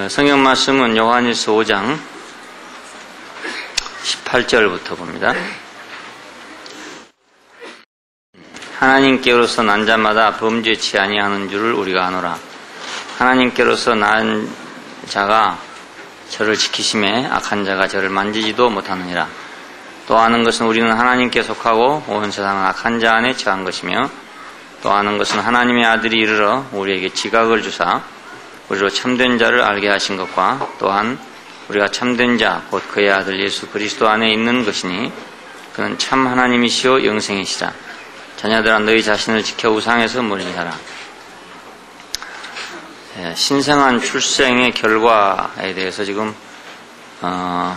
성경 말씀은 요한일서 5장 18절부터 봅니다. 하나님께로서 난 자마다 범죄치 아니하는 줄을 우리가 아노라. 하나님께로서 난 자가 저를 지키심에 악한 자가 저를 만지지도 못하느니라. 또 아는 것은 우리는 하나님께 속하고 온 세상은 악한 자 안에 처한 것이며, 또 아는 것은 하나님의 아들이 이르러 우리에게 지각을 주사 우리로 참된 자를 알게 하신 것과, 또한 우리가 참된 자 곧 그의 아들 예수 그리스도 안에 있는 것이니 그는 참 하나님이시오 영생이시라. 자녀들아 너희 자신을 지켜 우상에서 멀리하라. 신성한 출생의 결과에 대해서 지금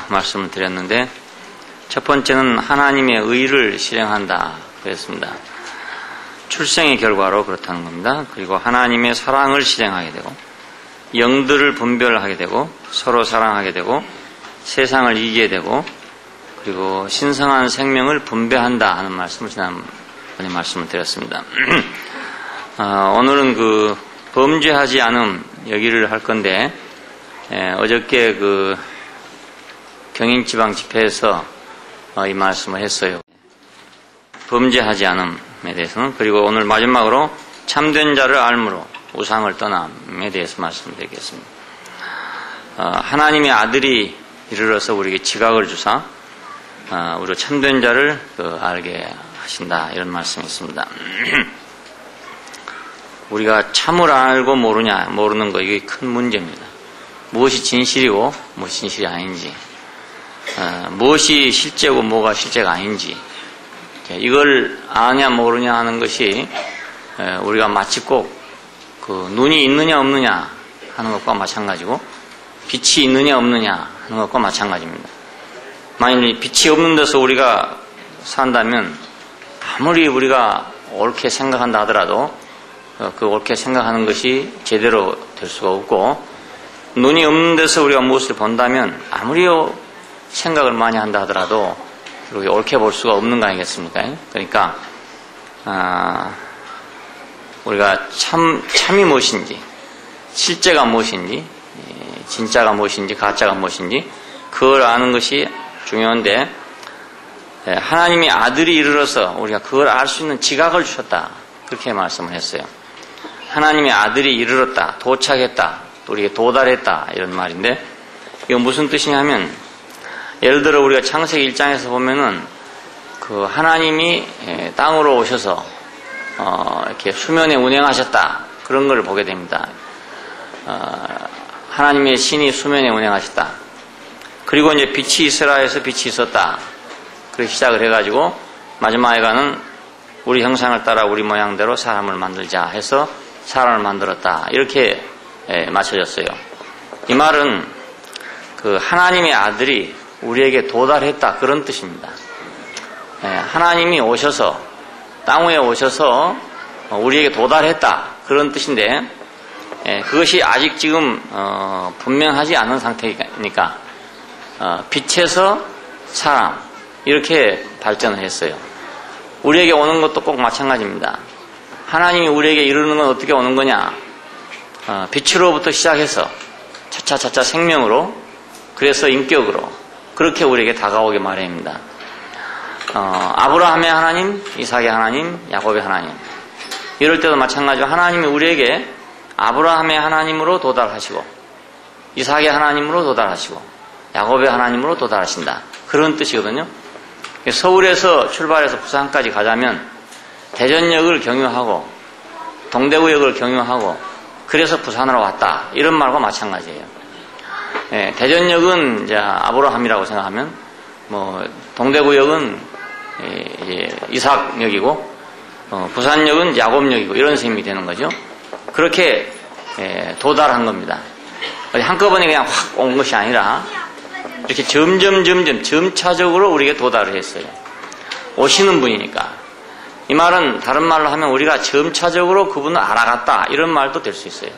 말씀을 드렸는데, 첫 번째는 하나님의 의를 실행한다 그랬습니다. 출생의 결과로 그렇다는 겁니다. 그리고 하나님의 사랑을 실행하게 되고, 영들을 분별하게 되고, 서로 사랑하게 되고, 세상을 이기게 되고, 그리고 신성한 생명을 분배한다 하는 말씀을 지난번에 말씀을 드렸습니다. 오늘은 그 범죄하지 않음 여기를 할 건데, 어저께 그 경인지방 집회에서 이 말씀을 했어요. 범죄하지 않음에 대해서는. 그리고 오늘 마지막으로 참된 자를 알므로 우상을 떠남에 대해서 말씀드리겠습니다. 하나님의 아들이 이르러서 우리에게 지각을 주사 우리로 참된 자를 알게 하신다, 이런 말씀이 있습니다. 우리가 참을 알고 모르는 거, 이게 큰 문제입니다. 무엇이 진실이고 무엇이 진실이 아닌지, 무엇이 실제고 뭐가 실제가 아닌지, 이걸 아냐 모르냐 하는 것이 우리가 마치 꼭 그 눈이 있느냐 없느냐 하는 것과 마찬가지고, 빛이 있느냐 없느냐 하는 것과 마찬가지입니다. 만일 빛이 없는 데서 우리가 산다면 아무리 우리가 옳게 생각한다 하더라도 그 옳게 생각하는 것이 제대로 될 수가 없고, 눈이 없는 데서 우리가 무엇을 본다면 아무리 생각을 많이 한다 하더라도 그렇게 옳게 볼 수가 없는 거 아니겠습니까? 그러니까 우리가 참이 무엇인지, 실제가 무엇인지, 진짜가 무엇인지, 가짜가 무엇인지 그걸 아는 것이 중요한데, 하나님의 아들이 이르러서 우리가 그걸 알 수 있는 지각을 주셨다, 그렇게 말씀을 했어요. 하나님의 아들이 이르렀다, 도착했다, 또 우리에게 도달했다, 이런 말인데, 이거 무슨 뜻이냐면, 예를 들어 우리가 창세기 1장에서 보면은 그 하나님이 땅으로 오셔서 이렇게 수면에 운행하셨다, 그런 걸 보게 됩니다. 하나님의 신이 수면에 운행하셨다. 그리고 이제 빛이 있으라 해서 빛이 있었다, 그렇게 시작을 해가지고 마지막에 가는 우리 형상을 따라 우리 모양대로 사람을 만들자 해서 사람을 만들었다, 이렇게 맞춰졌어요. 이 말은 그 하나님의 아들이 우리에게 도달했다, 그런 뜻입니다. 하나님이 오셔서, 땅 위에 오셔서 우리에게 도달했다, 그런 뜻인데, 그것이 아직 지금 분명하지 않은 상태니까 빛에서 사람, 이렇게 발전을 했어요. 우리에게 오는 것도 꼭 마찬가지입니다. 하나님이 우리에게 이르는 건 어떻게 오는 거냐, 빛으로부터 시작해서 차차차차 생명으로, 그래서 인격으로, 그렇게 우리에게 다가오게 마련입니다. 아브라함의 하나님, 이삭의 하나님, 야곱의 하나님, 이럴 때도 마찬가지로 하나님이 우리에게 아브라함의 하나님으로 도달하시고, 이삭의 하나님으로 도달하시고, 야곱의 하나님으로 도달하신다, 그런 뜻이거든요. 서울에서 출발해서 부산까지 가자면 대전역을 경유하고 동대구역을 경유하고 그래서 부산으로 왔다, 이런 말과 마찬가지예요. 대전역은 이제 아브라함이라고 생각하면, 동대구역은 이삭역이고, 부산역은 야곱역이고, 이런 셈이 되는 거죠. 그렇게 도달한 겁니다. 한꺼번에 그냥 확 온 것이 아니라 이렇게 점차적으로 우리에게 도달을 했어요. 오시는 분이니까. 이 말은 다른 말로 하면 우리가 점차적으로 그분을 알아갔다, 이런 말도 될 수 있어요.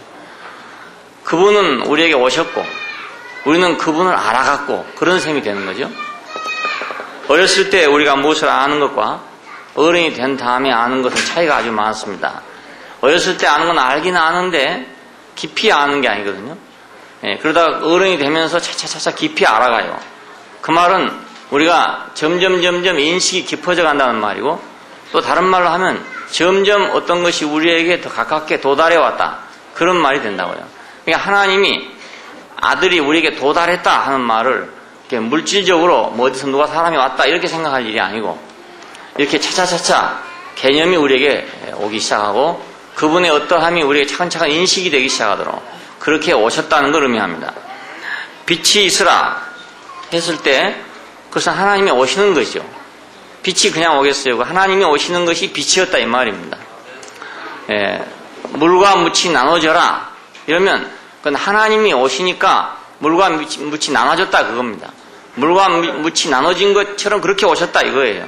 그분은 우리에게 오셨고 우리는 그분을 알아갔고, 그런 셈이 되는 거죠. 어렸을 때 우리가 무엇을 아는 것과 어른이 된 다음에 아는 것은 차이가 아주 많습니다. 어렸을 때 아는 건 알긴 아는데 깊이 아는 게 아니거든요. 그러다가 어른이 되면서 차차차차 깊이 알아가요. 그 말은 우리가 점점 인식이 깊어져 간다는 말이고, 또 다른 말로 하면 점점 어떤 것이 우리에게 더 가깝게 도달해 왔다, 그런 말이 된다고요. 그러니까 하나님이 아들이 우리에게 도달했다 하는 말을 이렇게 물질적으로 뭐 어디서 누가 사람이 왔다 이렇게 생각할 일이 아니고, 이렇게 차차차차 개념이 우리에게 오기 시작하고 그분의 어떠함이 우리에게 차근차근 인식이 되기 시작하도록 그렇게 오셨다는 걸 의미합니다. 빛이 있으라 했을 때 그것은 하나님이 오시는 것이죠. 빛이 그냥 오겠어요? 하나님이 오시는 것이 빛이었다 이 말입니다. 물과 묻이 나눠져라 이러면 그건 하나님이 오시니까 물과 묻이 나눠졌다 그겁니다. 물과 묻이 나눠진 것처럼 그렇게 오셨다 이거예요.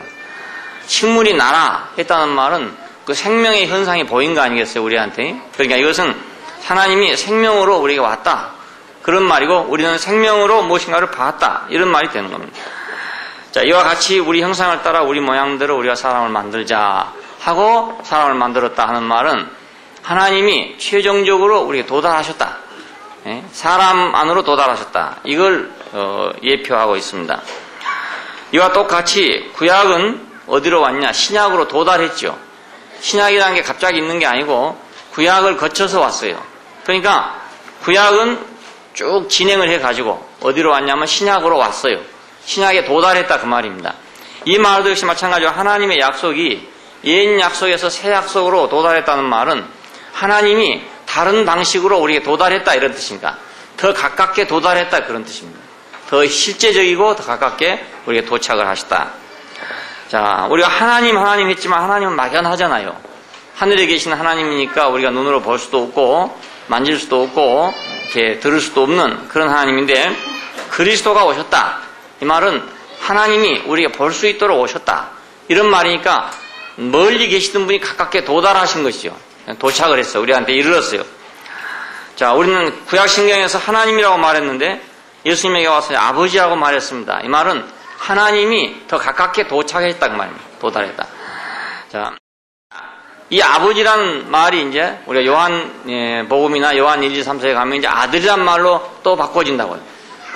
식물이 나라 했다는 말은 그 생명의 현상이 보인 거 아니겠어요, 우리한테? 그러니까 이것은 하나님이 생명으로 우리에게 왔다, 그런 말이고, 우리는 생명으로 무엇인가를 봤다, 이런 말이 되는 겁니다. 자, 이와 같이 우리 형상을 따라 우리 모양대로 우리가 사람을 만들자 하고 사람을 만들었다 하는 말은 하나님이 최종적으로 우리에게 도달하셨다, 사람 안으로 도달하셨다, 이걸 예표하고 있습니다. 이와 똑같이 구약은 어디로 왔냐? 신약으로 도달했죠. 신약이라는 게 갑자기 있는 게 아니고 구약을 거쳐서 왔어요. 그러니까 구약은 쭉 진행을 해가지고 어디로 왔냐면 신약으로 왔어요. 신약에 도달했다 그 말입니다. 이 말도 역시 마찬가지로 하나님의 약속이 옛 약속에서 새 약속으로 도달했다는 말은 하나님이 다른 방식으로 우리에게 도달했다 이런 뜻입니다. 더 가깝게 도달했다 그런 뜻입니다. 더 실제적이고 더 가깝게 우리에게 도착을 하셨다. 자, 우리가 하나님 했지만 하나님은 막연하잖아요. 하늘에 계신 하나님이니까 우리가 눈으로 볼 수도 없고 만질 수도 없고 이렇게 들을 수도 없는 그런 하나님인데, 그리스도가 오셨다 이 말은 하나님이 우리가 볼 수 있도록 오셨다 이런 말이니까 멀리 계시던 분이 가깝게 도달하신 것이죠. 도착을 했어요. 우리한테 이르렀어요. 자, 우리는 구약신경에서 하나님이라고 말했는데 예수님에게 와서 아버지라고 말했습니다. 이 말은 하나님이 더 가깝게 도착했다 그 말입니다. 도달했다. 자, 이 아버지란 말이 이제 우리가 요한 복음이나 요한 1, 2, 3, 4에 가면 이제 아들이란 말로 또 바꿔진다고요.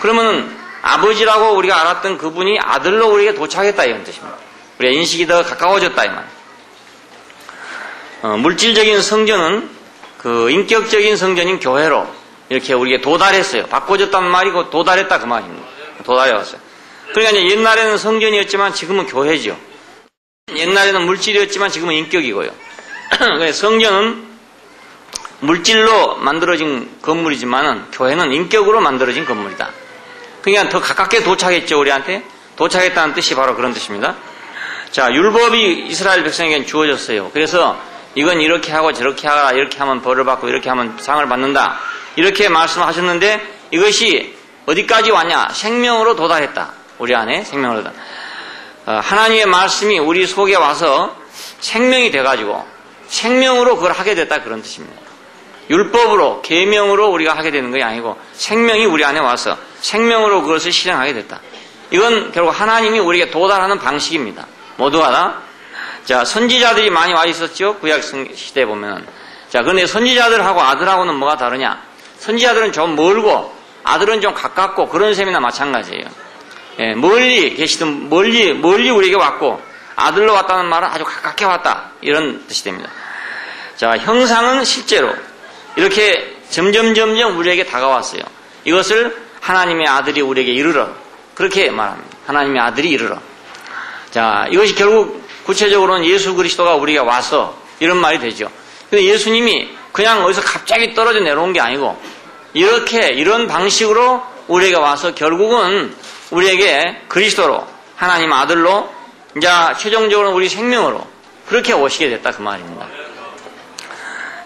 그러면은 아버지라고 우리가 알았던 그분이 아들로 우리에게 도착했다 이런 뜻입니다. 우리가 인식이 더 가까워졌다 이 말. 물질적인 성전은 그 인격적인 성전인 교회로 이렇게 우리에게 도달했어요. 바꿔졌단 말이고 도달했다 그 말입니다. 도달해 왔어요. 그러니까 이제 옛날에는 성전이었지만 지금은 교회죠. 옛날에는 물질이었지만 지금은 인격이고요. 성전은 물질로 만들어진 건물이지만은 교회는 인격으로 만들어진 건물이다. 그러니까 더 가깝게 도착했죠, 우리한테. 도착했다는 뜻이 바로 그런 뜻입니다. 자, 율법이 이스라엘 백성에게는 주어졌어요. 그래서 이건 이렇게 하고 저렇게 하라, 이렇게 하면 벌을 받고 이렇게 하면 상을 받는다, 이렇게 말씀하셨는데 이것이 어디까지 왔냐? 생명으로 도달했다. 우리 안에 생명으로 도달. 하나님의 말씀이 우리 속에 와서 생명이 돼가지고 생명으로 그걸 하게 됐다 그런 뜻입니다. 율법으로 계명으로 우리가 하게 되는 것이 아니고 생명이 우리 안에 와서 생명으로 그것을 실행하게 됐다. 이건 결국 하나님이 우리에게 도달하는 방식입니다. 모두가 다. 자, 선지자들이 많이 와 있었죠. 구약 시대에 보면은. 자, 그런데 선지자들하고 아들하고는 뭐가 다르냐? 선지자들은 좀 멀고 아들은 좀 가깝고 그런 셈이나 마찬가지예요. 멀리 계시던 멀리 우리에게 왔고 아들로 왔다는 말은 아주 가깝게 왔다 이런 뜻이 됩니다. 자, 형상은 실제로 이렇게 점점 우리에게 다가왔어요. 이것을 하나님의 아들이 우리에게 이르러 그렇게 말합니다. 하나님의 아들이 이르러. 자, 이것이 결국 구체적으로는 예수 그리스도가 우리가 와서 이런 말이 되죠. 근데 예수님이 그냥 어디서 갑자기 떨어져 내려온 게 아니고 이런 방식으로 우리에게 와서 결국은 우리에게 그리스도로 하나님 아들로 이제 최종적으로 우리 생명으로 그렇게 오시게 됐다 그 말입니다.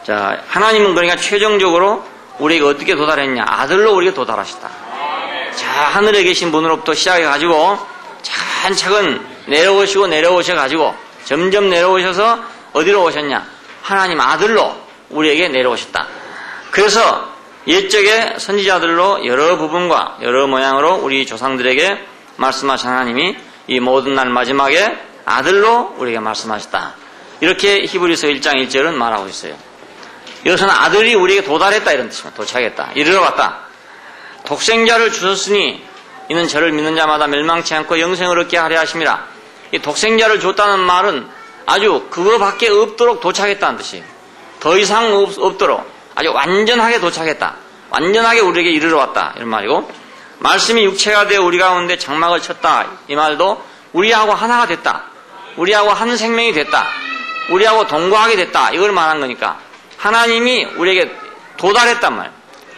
자, 하나님은 그러니까 최종적으로 우리에게 어떻게 도달했냐? 아들로 우리에게 도달하셨다. 자, 하늘에 계신 분으로부터 시작해가지고 차근차근 내려오셔가지고 점점 내려오셔서 어디로 오셨냐? 하나님 아들로 우리에게 내려오셨다. 그래서 옛적의 선지자들로 여러 부분과 여러 모양으로 우리 조상들에게 말씀하신 하나님이 이 모든 날 마지막에 아들로 우리에게 말씀하셨다. 이렇게 히브리서 1장 1절은 말하고 있어요. 이것은 아들이 우리에게 도달했다 이런 뜻입니다. 도착했다. 이르러 왔다. 독생자를 주셨으니 이는 저를 믿는 자마다 멸망치 않고 영생을 얻게 하려 하심이라. 이 독생자를 줬다는 말은 아주 그거밖에 없도록 도착했다는 뜻이에요. 더 이상 없도록 아주 완전하게 도착했다. 완전하게 우리에게 이르러 왔다. 이런 말이고, 말씀이 육체가 되어 우리 가운데 장막을 쳤다. 이 말도 우리하고 하나가 됐다. 우리하고 한 생명이 됐다. 우리하고 동거하게 됐다. 이걸 말한 거니까 하나님이 우리에게 도달했단 말.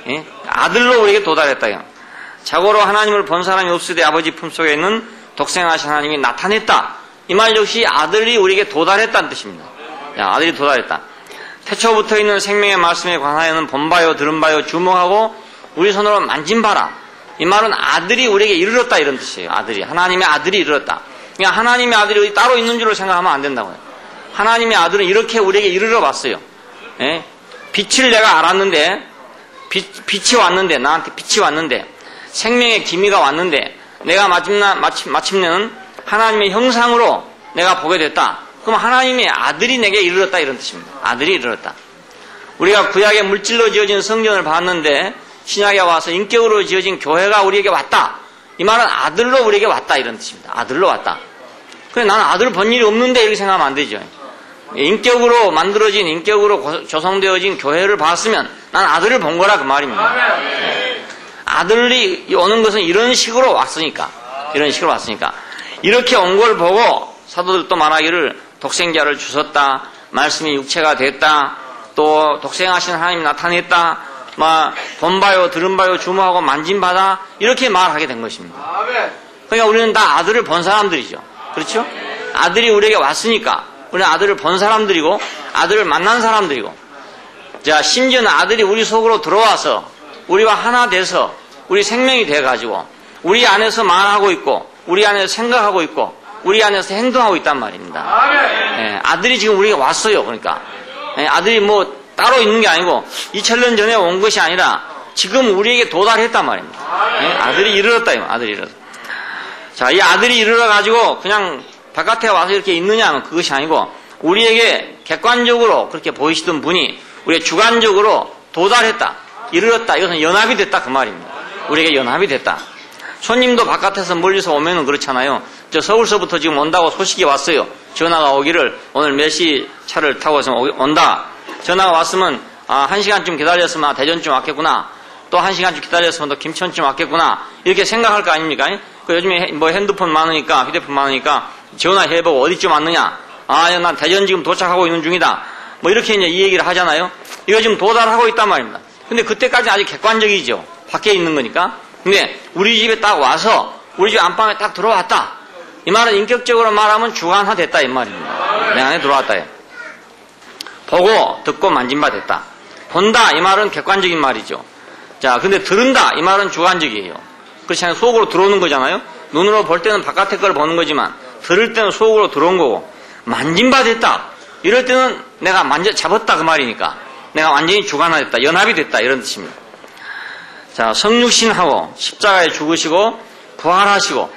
예? 아들로 우리에게 도달했다. 자고로 하나님을 본 사람이 없으되 아버지 품속에 있는 독생하신 하나님이 나타냈다. 이 말 역시 아들이 우리에게 도달했다는 뜻입니다. 야, 아들이 도달했다. 태초부터 있는 생명의 말씀에 관하여는 본 바요 들은 바요 주목하고 우리 손으로 만진 바라. 이 말은 아들이 우리에게 이르렀다 이런 뜻이에요. 아들이, 하나님의 아들이 이르렀다. 그러니까 하나님의 아들이 어디 따로 있는 줄로 생각하면 안 된다고요. 하나님의 아들은 이렇게 우리에게 이르러 왔어요. 예? 빛을 내가 알았는데, 빛이 왔는데, 나한테 빛이 왔는데, 생명의 기미가 왔는데, 내가 마침내는 하나님의 형상으로 내가 보게 됐다. 그럼 하나님의 아들이 내게 이르렀다 이런 뜻입니다. 아들이 이르렀다. 우리가 구약의 물질로 지어진 성전을 봤는데 신약에 와서 인격으로 지어진 교회가 우리에게 왔다. 이 말은 아들로 우리에게 왔다 이런 뜻입니다. 아들로 왔다. 그래, 나는 아들을 본 일이 없는데 이렇게 생각하면 안 되죠. 인격으로 만들어진, 인격으로 조성되어진 교회를 봤으면 난 아들을 본 거라 그 말입니다. 아들이 오는 것은 이런 식으로 왔으니까. 이런 식으로 왔으니까. 이렇게 온 걸 보고 사도들도 말하기를 독생자를 주셨다. 말씀이 육체가 됐다. 또 독생하신 하나님이 나타냈다. 본 바요 들은 바요 주목하고 만진 바다. 이렇게 말하게 된 것입니다. 그러니까 우리는 다 아들을 본 사람들이죠. 그렇죠? 아들이 우리에게 왔으니까 우리는 아들을 본 사람들이고 아들을 만난 사람들이고, 자, 심지어는 아들이 우리 속으로 들어와서 우리와 하나 돼서 우리 생명이 돼가지고 우리 안에서 말하고 있고 우리 안에서 생각하고 있고 우리 안에서 행동하고 있단 말입니다. 예, 아들이 지금 우리가 왔어요. 그러니까 예, 아들이 뭐 따로 있는 게 아니고 2000년 전에 온 것이 아니라 지금 우리에게 도달했단 말입니다. 예, 아들이 이르렀다. 아들이 이르렀다. 자, 이 아들이 이르러가지고 그냥 바깥에 와서 이렇게 있느냐 하면 그것이 아니고 우리에게 객관적으로 그렇게 보이시던 분이 우리의 주관적으로 도달했다. 이르렀다. 이것은 연합이 됐다. 그 말입니다. 우리에게 연합이 됐다. 손님도 바깥에서 멀리서 오면은 그렇잖아요. 저 서울서부터 지금 온다고 소식이 왔어요. 전화가 오기를 오늘 몇 시 차를 타고 온다. 전화가 왔으면 1시간쯤 기다렸으면 대전쯤 왔겠구나. 또 1시간쯤 기다렸으면 또 김천쯤 왔겠구나. 이렇게 생각할 거 아닙니까? 그 요즘에 뭐 핸드폰 많으니까, 휴대폰 많으니까 전화해보고 어디쯤 왔느냐. 난 대전 지금 도착하고 있는 중이다. 뭐 이렇게 이제 이 얘기를 하잖아요. 이거 지금 도달하고 있단 말입니다. 근데 그때까지 아직 객관적이죠. 밖에 있는 거니까. 근데 우리 집에 딱 와서 우리 집 안방에 딱 들어왔다. 이 말은 인격적으로 말하면 주관화 됐다 이 말입니다. 내 안에 들어왔다. 보고 듣고 만진 바 됐다. 본다 이 말은 객관적인 말이죠. 자, 근데 들은다 이 말은 주관적이에요. 그렇지 않아요? 속으로 들어오는 거잖아요. 눈으로 볼 때는 바깥의 걸 보는 거지만 들을 때는 속으로 들어온 거고, 만진 바 됐다 이럴 때는 내가 잡았다 그 말이니까 내가 완전히 주관화됐다, 연합이 됐다 이런 뜻입니다. 자, 성육신하고 십자가에 죽으시고 부활하시고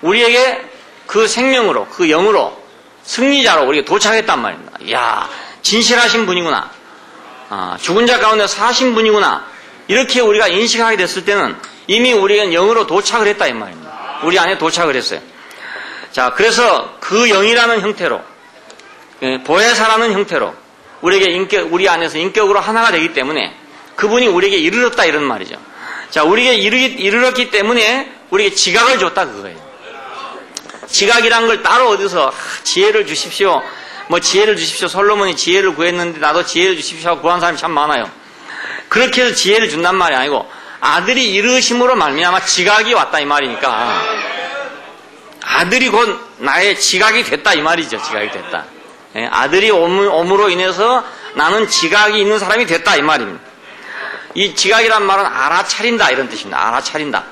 우리에게 그 생명으로, 그 영으로 승리자로 우리가 도착했단 말입니다. 이야, 진실하신 분이구나. 죽은 자 가운데 사신 분이구나. 이렇게 우리가 인식하게 됐을 때는 이미 우리는 영으로 도착을 했다 이 말입니다. 우리 안에 도착을 했어요. 자, 그래서 그 영이라는 형태로, 보혜사라는 형태로 우리에게 우리 안에서 인격으로 하나가 되기 때문에 그분이 우리에게 이르렀다 이런 말이죠. 자, 우리에게 이르렀기 때문에 우리에게 지각을 줬다 그거예요. 지각이란 걸 따로 어디서 지혜를 주십시오. 뭐 지혜를 주십시오. 솔로몬이 지혜를 구했는데 나도 지혜를 주십시오 하고 구한 사람이 참 많아요. 그렇게 해서 지혜를 준단 말이 아니고 아들이 이르심으로 말미암아 지각이 왔다 이 말이니까 아들이 곧 나의 지각이 됐다 이 말이죠. 지각이 됐다. 아들이 옴으로 인해서 나는 지각이 있는 사람이 됐다 이 말입니다. 이 지각이란 말은 알아차린다 이런 뜻입니다. 알아차린다.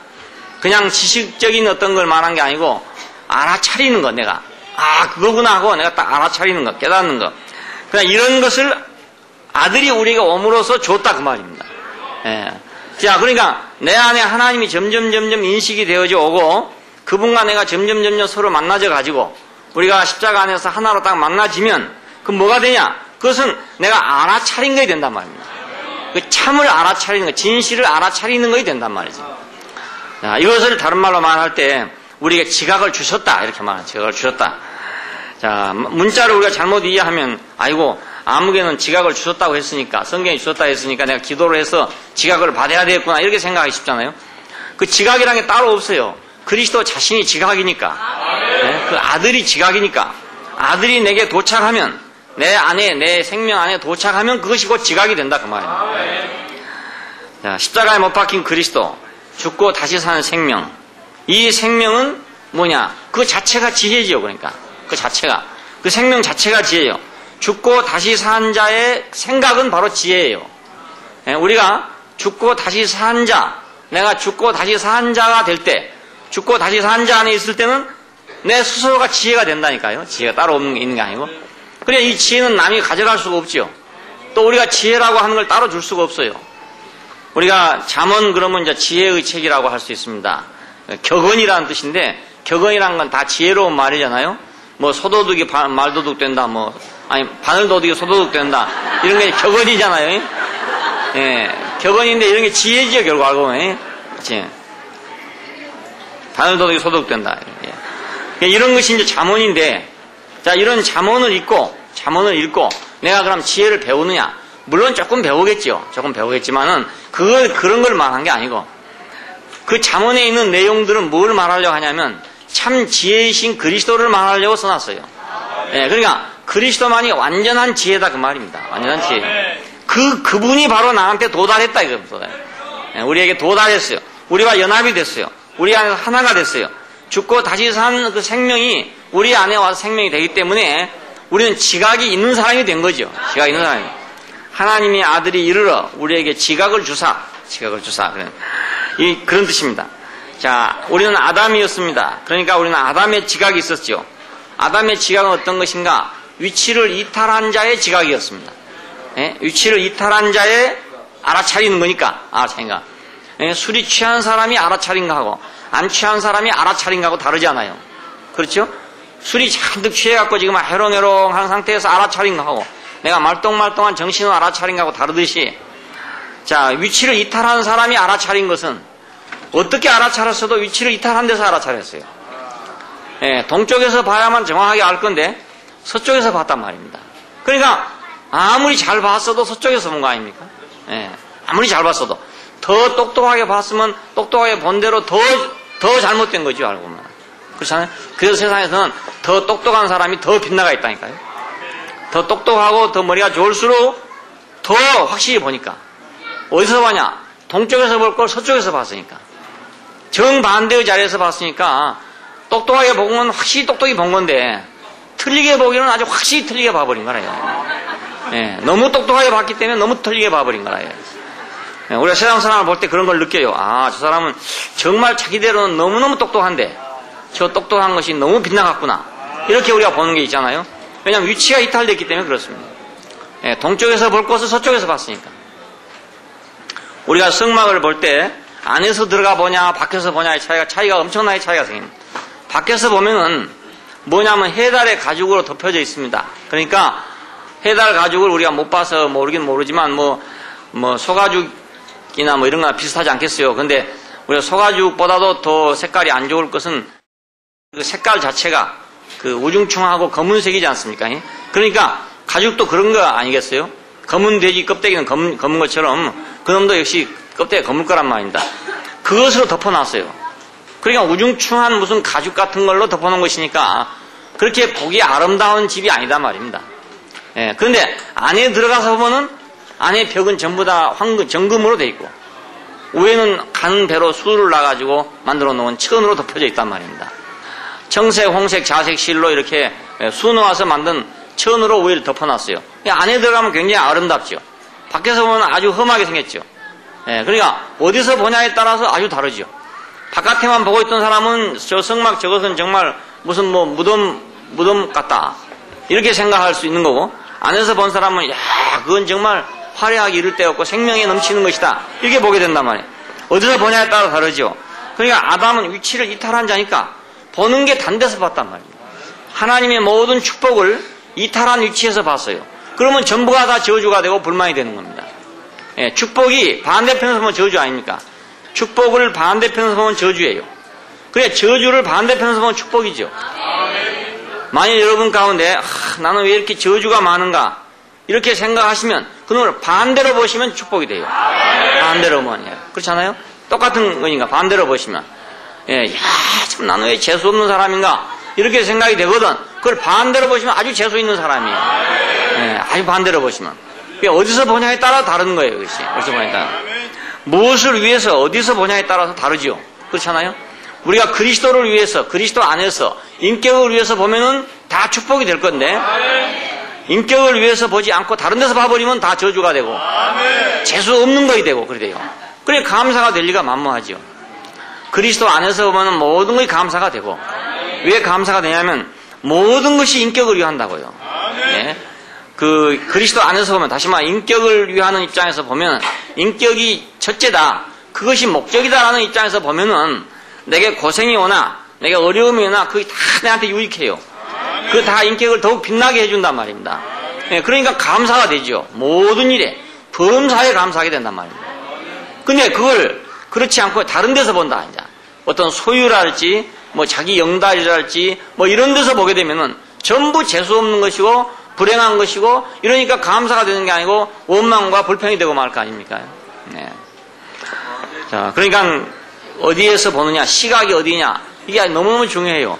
그냥 지식적인 어떤 걸 말한 게 아니고 알아차리는 거. 내가 그거구나 하고 내가 딱 알아차리는 거, 깨닫는 거. 그냥 이런 것을 아들이 우리가 옴으로써 줬다 그 말입니다. 자, 그러니까 내 안에 하나님이 점점 인식이 되어져 오고 그분과 내가 점점 서로 만나져 가지고 우리가 십자가 안에서 하나로 딱 만나지면 그 뭐가 되냐? 그것은 내가 알아차린 것이 된단 말입니다. 그 참을 알아차리는 거, 진실을 알아차리는 것이 된단 말이죠. 자, 이것을 다른 말로 말할 때 우리에게 지각을 주셨다 이렇게 말하는 지각을 주셨다. 자, 문자를 우리가 잘못 이해하면 아이고 아무개는 지각을 주셨다고 했으니까 성경이 주셨다 했으니까 내가 기도를 해서 지각을 받아야 되겠구나 이렇게 생각하기 쉽잖아요. 그 지각이라는 게 따로 없어요. 그리스도 자신이 지각이니까 네? 그 아들이 지각이니까 아들이 내게 도착하면 내 안에 내 생명 안에 도착하면 그것이 곧 지각이 된다 그 말이에요. 자, 십자가에 못 박힌 그리스도 죽고 다시 사는 생명 이 생명은 뭐냐 그 자체가 지혜지요. 그러니까 그 자체가 그 생명 자체가 지혜예요. 죽고 다시 산 자의 생각은 바로 지혜예요. 예, 우리가 죽고 다시 산 자, 내가 죽고 다시 산 자가 될 때, 죽고 다시 산 자 안에 있을 때는 내 스스로가 지혜가 된다니까요. 지혜가 따로 있는 게 아니고. 그래 이 지혜는 남이 가져갈 수가 없죠. 또 우리가 지혜라고 하는 걸 따로 줄 수가 없어요. 우리가 잠언 그러면 이제 지혜의 책이라고 할 수 있습니다. 격언이라는 뜻인데 격언이라는 건 다 지혜로운 말이잖아요. 뭐 소도둑이 말도둑 된다, 뭐 아니 바늘도둑이 소도둑 된다 이런 게 격언이잖아요. 예, 격언인데 이런 게 지혜지요 결국 알고 보면. 그렇지? 바늘도둑이 소도둑 된다. 예. 이런 것이 이제 잠언인데, 자 이런 잠언을 읽고 내가 그럼 지혜를 배우느냐? 물론 조금 배우겠죠. 조금 배우겠지만은 그런 걸 말한 게 아니고 그 잠언에 있는 내용들은 뭘 말하려고 하냐면 참 지혜이신 그리스도를 말하려고 써놨어요. 예, 그러니까 그리스도만이 완전한 지혜다 그 말입니다. 완전한 지혜. 그분이 바로 나한테 도달했다 이겁니다. 예, 우리에게 도달했어요. 우리와 연합이 됐어요. 우리 안에서 하나가 됐어요. 죽고 다시 산 그 생명이 우리 안에 와서 생명이 되기 때문에 우리는 지각이 있는 사람이 된 거죠. 지각이 있는 사람이. 하나님의 아들이 이르러 우리에게 지각을 주사. 그런 뜻입니다. 자, 우리는 아담이었습니다. 그러니까 우리는 아담의 지각이 있었죠. 아담의 지각은 어떤 것인가? 위치를 이탈한 자의 지각이었습니다. 예? 위치를 이탈한 자의 알아차리는 거니까. 예? 술이 취한 사람이 알아차린 거하고 안 취한 사람이 알아차린 거하고 다르지 않아요. 그렇죠? 술이 잔뜩 취해갖고 지금 해롱해롱한 상태에서 알아차린 거하고 내가 말똥말똥한 정신을 알아차린 거하고 다르듯이 자, 위치를 이탈한 사람이 알아차린 것은 어떻게 알아차렸어도 위치를 이탈한 데서 알아차렸어요. 예, 동쪽에서 봐야만 정확하게 알 건데 서쪽에서 봤단 말입니다. 그러니까 아무리 잘 봤어도 서쪽에서 본 거 아닙니까? 예, 아무리 잘 봤어도 더 똑똑하게 봤으면 똑똑하게 본 대로 더 잘못된 거죠, 알고 보면. 그렇잖아요? 그래서 세상에서는 더 똑똑한 사람이 더 빗나가 있다니까요. 더 똑똑하고 더 머리가 좋을수록 더 확실히 보니까. 어디서 봐냐? 동쪽에서 볼 걸 서쪽에서 봤으니까. 정반대의 자리에서 봤으니까 똑똑하게 본 건 확실히 똑똑히 본 건데 틀리게 보기는 아주 확실히 틀리게 봐버린 거라요. 예, 너무 똑똑하게 봤기 때문에 너무 틀리게 봐버린 거라요. 예, 우리가 세상 사람을 볼 때 그런 걸 느껴요. 아, 저 사람은 정말 자기대로는 너무너무 똑똑한데 저 똑똑한 것이 너무 빗나갔구나. 이렇게 우리가 보는 게 있잖아요. 왜냐하면 위치가 이탈됐기 때문에 그렇습니다. 예, 동쪽에서 볼 것을 서쪽에서 봤으니까. 우리가 성막을 볼 때 안에서 들어가 보냐 밖에서 보냐의 차이가 엄청나게 차이가 생깁니다. 밖에서 보면은 뭐냐면 해달의 가죽으로 덮여져 있습니다. 그러니까 해달 가죽을 우리가 못 봐서 모르긴 모르지만 뭐 소가죽이나 뭐 이런 거나 비슷하지 않겠어요. 근데 우리가 소가죽보다도 더 색깔이 안 좋을 것은 그 색깔 자체가 그 우중충하고 검은색이지 않습니까? 그러니까 가죽도 그런 거 아니겠어요? 검은 돼지 껍데기는 검은 것처럼 그놈도 역시 껍데기가 검을 거란 말입니다. 그것으로 덮어놨어요. 그러니까 우중충한 무슨 가죽 같은 걸로 덮어놓은 것이니까 그렇게 보기 아름다운 집이 아니다 말입니다. 예, 그런데 안에 들어가서 보면은 안에 벽은 전부 다 정금으로 돼 있고 위에는 가는 배로 수를 놔가지고 만들어 놓은 천으로 덮여져 있단 말입니다. 청색, 홍색, 자색 실로 이렇게 수 놓아서 만든 천으로 위를 덮어놨어요. 안에 들어가면 굉장히 아름답죠. 밖에서 보면 아주 험하게 생겼죠. 예, 그러니까 어디서 보냐에 따라서 아주 다르죠. 바깥에만 보고 있던 사람은 저 성막 저것은 정말 무슨 뭐 무덤 같다 이렇게 생각할 수 있는 거고 안에서 본 사람은 야 그건 정말 화려하게 이를 데 없고 생명이 넘치는 것이다 이렇게 보게 된단 말이에요. 어디서 보냐에 따라 다르죠. 그러니까 아담은 위치를 이탈한 자니까 보는 게 단 데서 봤단 말입니다. 하나님의 모든 축복을 이탈한 위치에서 봤어요. 그러면 전부가 다 저주가 되고 불만이 되는 겁니다. 예, 축복이 반대편에서 보면 저주 아닙니까? 축복을 반대편에서 보면 저주예요. 그래, 저주를 반대편에서 보면 축복이죠. 만약 여러분 가운데 나는 왜 이렇게 저주가 많은가 이렇게 생각하시면 그놈을 반대로 보시면 축복이 돼요. 반대로 보면. 그렇잖아요? 똑같은 거니까 반대로 보시면. 예, 야, 참 나는 왜 재수 없는 사람인가 이렇게 생각이 되거든. 그걸 반대로 보시면 아주 재수 있는 사람이에요. 예, 아주 반대로 보시면. 어디서 보냐에 따라 다른 거예요. 그것이. 어디서 보냐에 따라. 무엇을 위해서 어디서 보냐에 따라서 다르죠. 그렇잖아요? 우리가 그리스도를 위해서, 그리스도 안에서 인격을 위해서 보면은 다 축복이 될 건데, 인격을 위해서 보지 않고 다른 데서 봐버리면 다 저주가 되고, 재수 없는 것이 되고, 그래 돼요. 그래, 감사가 될 리가 만무하죠. 그리스도 안에서 보면은 모든 것이 감사가 되고, 왜 감사가 되냐면, 모든 것이 인격을 위한다고요. 예? 그리스도 안에서 보면, 다시 말해, 인격을 위하는 입장에서 보면, 인격이 첫째다, 그것이 목적이다라는 입장에서 보면은, 내게 고생이 오나 내게 어려움이 오나 그게 다 내한테 유익해요. 그 다 인격을 더욱 빛나게 해준단 말입니다. 예, 그러니까 감사가 되죠. 모든 일에 범사에 감사하게 된단 말입니다. 근데 그걸 그렇지 않고 다른 데서 본다. 이제 어떤 소유랄지 뭐 자기 영달이랄지 뭐 이런 데서 보게 되면은 전부 재수 없는 것이고 불행한 것이고 이러니까 감사가 되는 게 아니고 원망과 불평이 되고 말 거 아닙니까? 네. 자, 그러니까 어디에서 보느냐, 시각이 어디냐, 이게 너무너무 중요해요.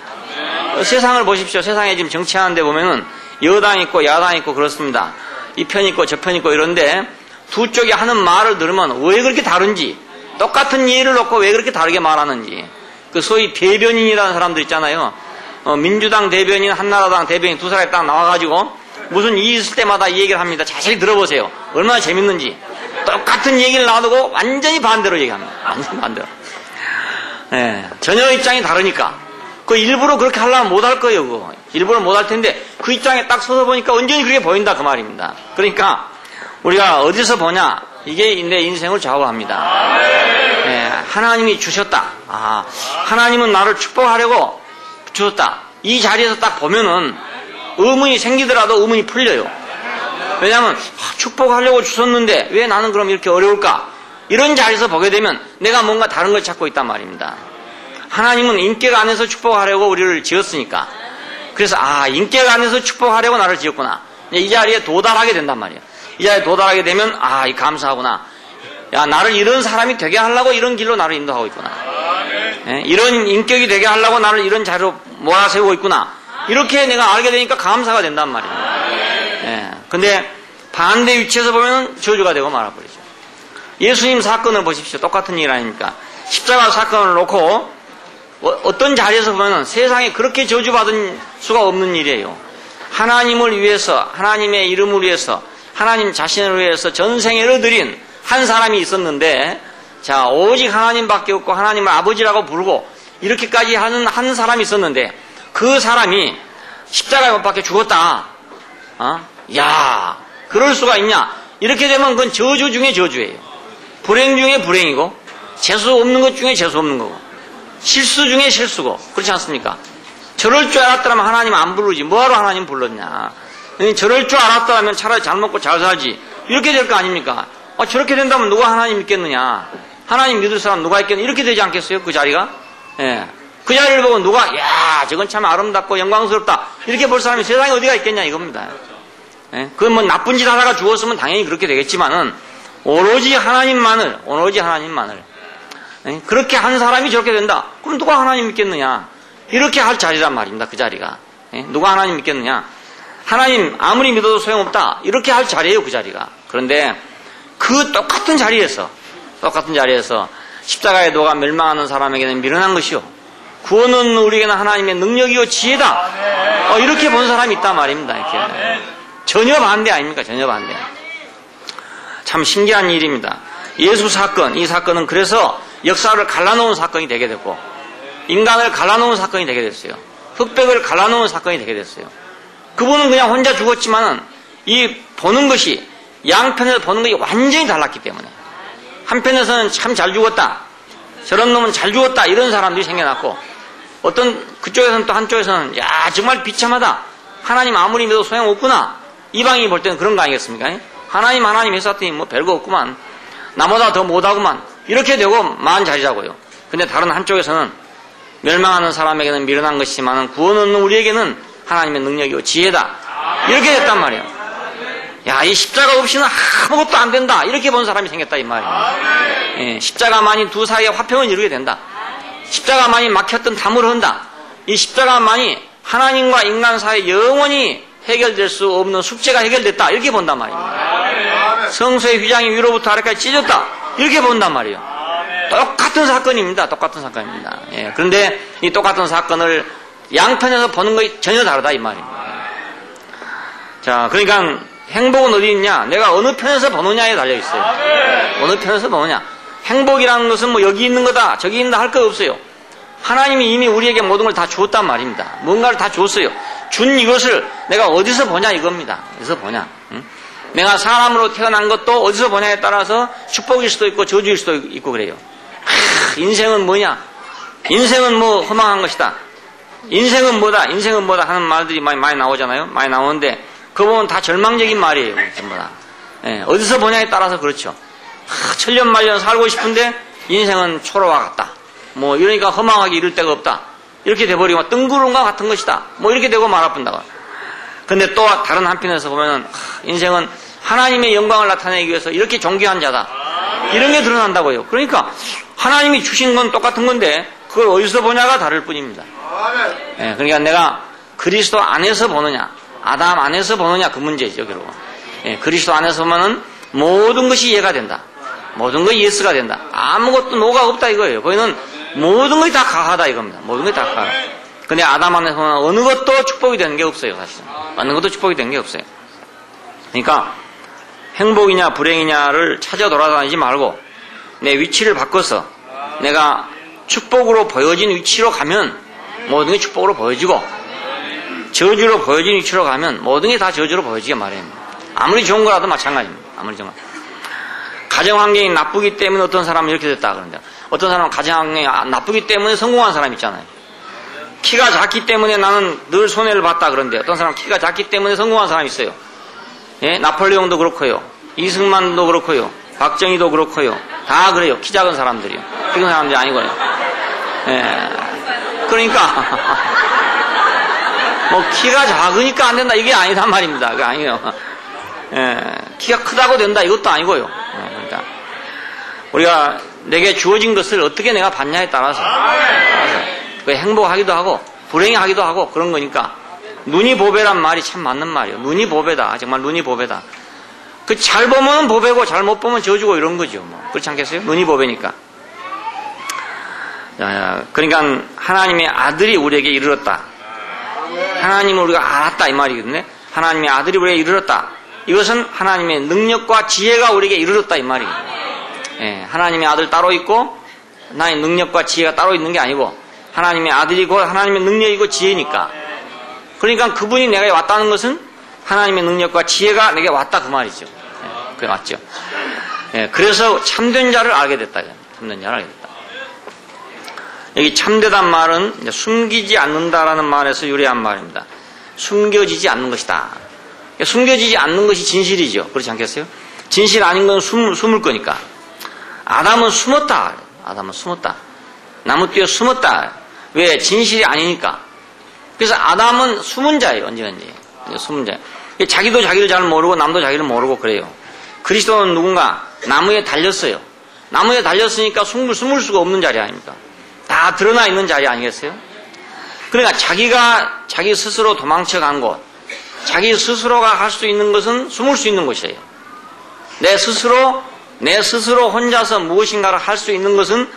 세상을 보십시오. 세상에 지금 정치하는 데 보면은 여당 있고 야당 있고 그렇습니다. 이 편 있고 저 편 있고 이런데 두 쪽이 하는 말을 들으면 왜 그렇게 다른지, 똑같은 예를 놓고 왜 그렇게 다르게 말하는지, 그 소위 대변인이라는 사람들 있잖아요. 민주당 대변인, 한나라당 대변인 두 사람이 딱 나와가지고 무슨 일 있을 때마다 이 얘기를 합니다. 자세히 들어보세요. 얼마나 재밌는지. 똑같은 얘기를 놔두고 완전히 반대로 얘기합니다. 완전히 반대로. 예, 전혀 입장이 다르니까. 그 일부러 그렇게 하려면 못할 거예요, 그거. 일부러 못할 텐데, 그 입장에 딱 서서 보니까 완전히 그렇게 보인다, 그 말입니다. 그러니까, 우리가 어디서 보냐, 이게 내 인생을 좌우합니다. 예, 하나님이 주셨다. 아, 하나님은 나를 축복하려고 주셨다. 이 자리에서 딱 보면은, 의문이 생기더라도 의문이 풀려요. 왜냐하면, 축복하려고 주셨는데, 왜 나는 그럼 이렇게 어려울까? 이런 자리에서 보게 되면 내가 뭔가 다른 걸 찾고 있단 말입니다. 하나님은 인격 안에서 축복하려고 우리를 지었으니까. 그래서 인격 안에서 축복하려고 나를 지었구나. 이 자리에 도달하게 된단 말이에요. 이 자리에 도달하게 되면 이 감사하구나. 야, 나를 이런 사람이 되게 하려고 이런 길로 나를 인도하고 있구나. 예? 이런 인격이 되게 하려고 나를 이런 자리로 몰아세우고 있구나. 이렇게 내가 알게 되니까 감사가 된단 말이에요. 예. 근데 반대 위치에서 보면 저주가 되고 말아버리죠. 예수님 사건을 보십시오. 똑같은 일 아닙니까? 십자가 사건을 놓고 어떤 자리에서 보면 세상에 그렇게 저주받은 수가 없는 일이에요. 하나님을 위해서, 하나님의 이름을 위해서, 하나님 자신을 위해서 전생애를 드린 한 사람이 있었는데, 자, 오직 하나님밖에 없고 하나님을 아버지라고 부르고 이렇게까지 하는 한 사람이 있었는데, 그 사람이 십자가에 못 박혀 죽었다. 야, 그럴 수가 있냐? 이렇게 되면 그건 저주 중에 저주예요. 불행 중에 불행이고, 재수 없는 것 중에 재수 없는 거고, 실수 중에 실수고, 그렇지 않습니까? 저럴 줄 알았더라면 하나님 안 부르지. 뭐하러 하나님 불렀냐? 저럴 줄 알았더라면 차라리 잘 먹고 잘 살지. 이렇게 될 거 아닙니까? 저렇게 된다면 누가 하나님 믿겠느냐? 하나님 믿을 사람 누가 있겠느냐? 이렇게 되지 않겠어요? 그 자리가? 예. 그 자리를 보고 누가, 야, 저건 참 아름답고 영광스럽다. 이렇게 볼 사람이 세상에 어디가 있겠냐? 이겁니다. 예. 그건 뭐 나쁜 짓 하다가 죽었으면 당연히 그렇게 되겠지만은, 오로지 하나님만을, 그렇게 한 사람이 저렇게 된다. 그럼 누가 하나님 믿겠느냐? 이렇게 할 자리란 말입니다. 그 자리가. 누가 하나님 믿겠느냐? 하나님 아무리 믿어도 소용없다. 이렇게 할 자리예요. 그 자리가. 그런데 그 똑같은 자리에서 십자가의 도가 멸망하는 사람에게는 미련한 것이요, 구원은 우리에게는 하나님의 능력이요 지혜다. 이렇게 본 사람이 있단 말입니다. 이렇게. 전혀 반대 아닙니까? 전혀 반대. 참 신기한 일입니다. 예수 사건, 이 사건은 그래서 역사를 갈라놓은 사건이 되게 됐고, 인간을 갈라놓은 사건이 되게 됐어요. 흑백을 갈라놓은 사건이 되게 됐어요. 그분은 그냥 혼자 죽었지만은 이 보는 것이, 양편에서 보는 것이 완전히 달랐기 때문에, 한편에서는 참 잘 죽었다, 저런 놈은 잘 죽었다, 이런 사람들이 생겨났고, 어떤 그쪽에서는 또 한쪽에서는 야, 정말 비참하다, 하나님 아무리 믿어도 소용없구나, 이방인이 볼 때는 그런 거 아니겠습니까? 하나님 했었더니 뭐 별거 없구만. 나보다 더 못하구만. 이렇게 되고 마음 잘 자고요. 근데 다른 한쪽에서는 멸망하는 사람에게는 미련한 것이지만 구원 얻는 우리에게는 하나님의 능력이고 지혜다. 이렇게 됐단 말이에요. 야, 이 십자가 없이는 아무것도 안 된다. 이렇게 본 사람이 생겼다 이 말이에요. 예, 십자가만이 두 사이의 화평을 이루게 된다. 십자가만이 막혔던 담을 흔다. 이 십자가만이 하나님과 인간 사이에 영원히 해결될 수 없는 숙제가 해결됐다. 이렇게 본단 말이에요. 성소의 휘장이 위로부터 아래까지 찢어졌다. 이렇게 본단 말이에요. 똑같은 사건입니다. 똑같은 사건입니다. 예, 그런데 이 똑같은 사건을 양편에서 보는 것이 전혀 다르다 이 말입니다. 자, 그러니까 행복은 어디 있냐? 내가 어느 편에서 보느냐에 달려 있어요. 어느 편에서 보느냐? 행복이라는 것은 뭐 여기 있는 거다, 저기 있는 다 할 거 없어요. 하나님이 이미 우리에게 모든 걸 다 주었단 말입니다. 뭔가를 다 줬어요. 준 이것을 내가 어디서 보냐 이겁니다. 어디서 보냐? 응? 내가 사람으로 태어난 것도 어디서 보냐에 따라서 축복일 수도 있고 저주일 수도 있고 그래요. 인생은 뭐냐? 인생은 뭐 허망한 것이다. 인생은 뭐다? 인생은 뭐다? 하는 말들이 많이 나오잖아요. 많이 나오는데 그 보면 다 절망적인 말이에요. 전부 다. 예, 어디서 보냐에 따라서 그렇죠. 천년만년 살고 싶은데 인생은 초로와 같다. 뭐 이러니까 허망하게 이를 데가 없다. 이렇게 돼버리고 뜬구름과 같은 것이다. 뭐 이렇게 되고 말아뿐다가. 근데 또 다른 한편에서 보면은 인생은 하나님의 영광을 나타내기 위해서 이렇게 존귀한 자다. 이런 게 드러난다고요. 그러니까 하나님이 주신 건 똑같은 건데 그걸 어디서 보냐가 다를 뿐입니다. 예, 그러니까 내가 그리스도 안에서 보느냐, 아담 안에서 보느냐 그 문제죠, 결국. 예, 그리스도 안에서 보면은 모든 것이 이해가 된다. 모든 것이 예스가 된다. 아무것도 노가 없다 이거예요. 거기는 모든 것이 다 가하다 이겁니다. 모든 것이 다 가하다. 근데 아담 안에서 보면 어느 것도 축복이 되는 게 없어요, 사실은. 어느 것도 축복이 되는 게 없어요. 그러니까 행복이냐 불행이냐를 찾아 돌아다니지 말고 내 위치를 바꿔서 내가 축복으로 보여진 위치로 가면 모든 게 축복으로 보여지고 저주로 보여진 위치로 가면 모든 게 다 저주로 보여지게 마련입니다. 아무리 좋은 거라도 마찬가지입니다. 아무리 좋은 거. 가정 환경이 나쁘기 때문에 어떤 사람은 이렇게 됐다 그러는데 어떤 사람은 가정 환경이 나쁘기 때문에 성공한 사람 있잖아요. 키가 작기 때문에 나는 늘 손해를 봤다 그런데 어떤 사람은 키가 작기 때문에 성공한 사람이 있어요. 예? 나폴레옹도 그렇고요. 이승만도 그렇고요. 박정희도 그렇고요. 다 그래요. 키 작은 사람들이요. 큰 사람들이 아니고요. 예. 그러니까 뭐 키가 작으니까 안 된다 이게 아니단 말입니다. 그게 아니에요. 예. 키가 크다고 된다 이것도 아니고요. 그러니까 우리가 내게 주어진 것을 어떻게 내가 받냐에 따라서 행복하기도 하고 불행하기도 하고 그런 거니까 눈이 보배란 말이 참 맞는 말이에요. 눈이 보배다. 정말 눈이 보배다. 그 잘 보면 보배고 잘 못 보면 저주고 이런 거죠. 뭐. 그렇지 않겠어요? 눈이 보배니까. 그러니까 하나님의 아들이 우리에게 이르렀다. 하나님을 우리가 알았다 이 말이거든요. 하나님의 아들이 우리에게 이르렀다. 이것은 하나님의 능력과 지혜가 우리에게 이르렀다 이 말이에요. 예, 하나님의 아들 따로 있고 하나님의 능력과 지혜가 따로 있는 게 아니고 하나님의 아들이고 하나님의 능력이고 지혜니까. 그러니까 그분이 내게 왔다는 것은 하나님의 능력과 지혜가 내게 왔다 그 말이죠. 예, 그게 맞죠. 예, 그래서 참된 자를 알게 됐다. 참된 자를 알게 됐다. 여기 참되단 말은 이제 숨기지 않는다라는 말에서 유래한 말입니다. 숨겨지지 않는 것이다. 숨겨지지 않는 것이 진실이죠. 그렇지 않겠어요? 진실 아닌 건 숨을 거니까. 아담은 숨었다. 아담은 숨었다. 나무 뒤에 숨었다. 왜? 진실이 아니니까. 그래서 아담은 숨은 자예요. 언제든지. 숨은 자. 자기도 자기를 잘 모르고 남도 자기를 모르고 그래요. 그리스도는 누군가 나무에 달렸어요. 나무에 달렸으니까 숨을 수가 없는 자리 아닙니까? 다 드러나 있는 자리 아니겠어요? 그러니까 자기가 자기 스스로 도망쳐간 곳, 자기 스스로가 할 수 있는 것은 숨을 수 있는 곳이에요. 내 스스로 혼자서 무엇인가를 할 수 있는 것은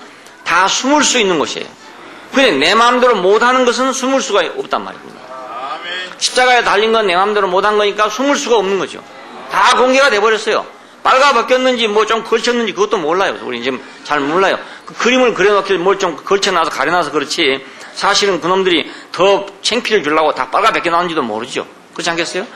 다 숨을 수 있는 곳이에요. 근데 내 마음대로 못하는 것은 숨을 수가 없단 말입니다. 십자가에 달린 건 내 마음대로 못한 거니까 숨을 수가 없는 거죠. 다 공개가 돼버렸어요. 빨가벗겼는지 뭐 좀 걸쳤는지 그것도 몰라요. 우리 지금 잘 몰라요. 그 그림을 그려놓길 뭘 좀 걸쳐놔서 가려놔서 그렇지 사실은 그놈들이 더 창피를 주려고 다 빨가벗겨 나온지도 모르죠. 그렇지 않겠어요?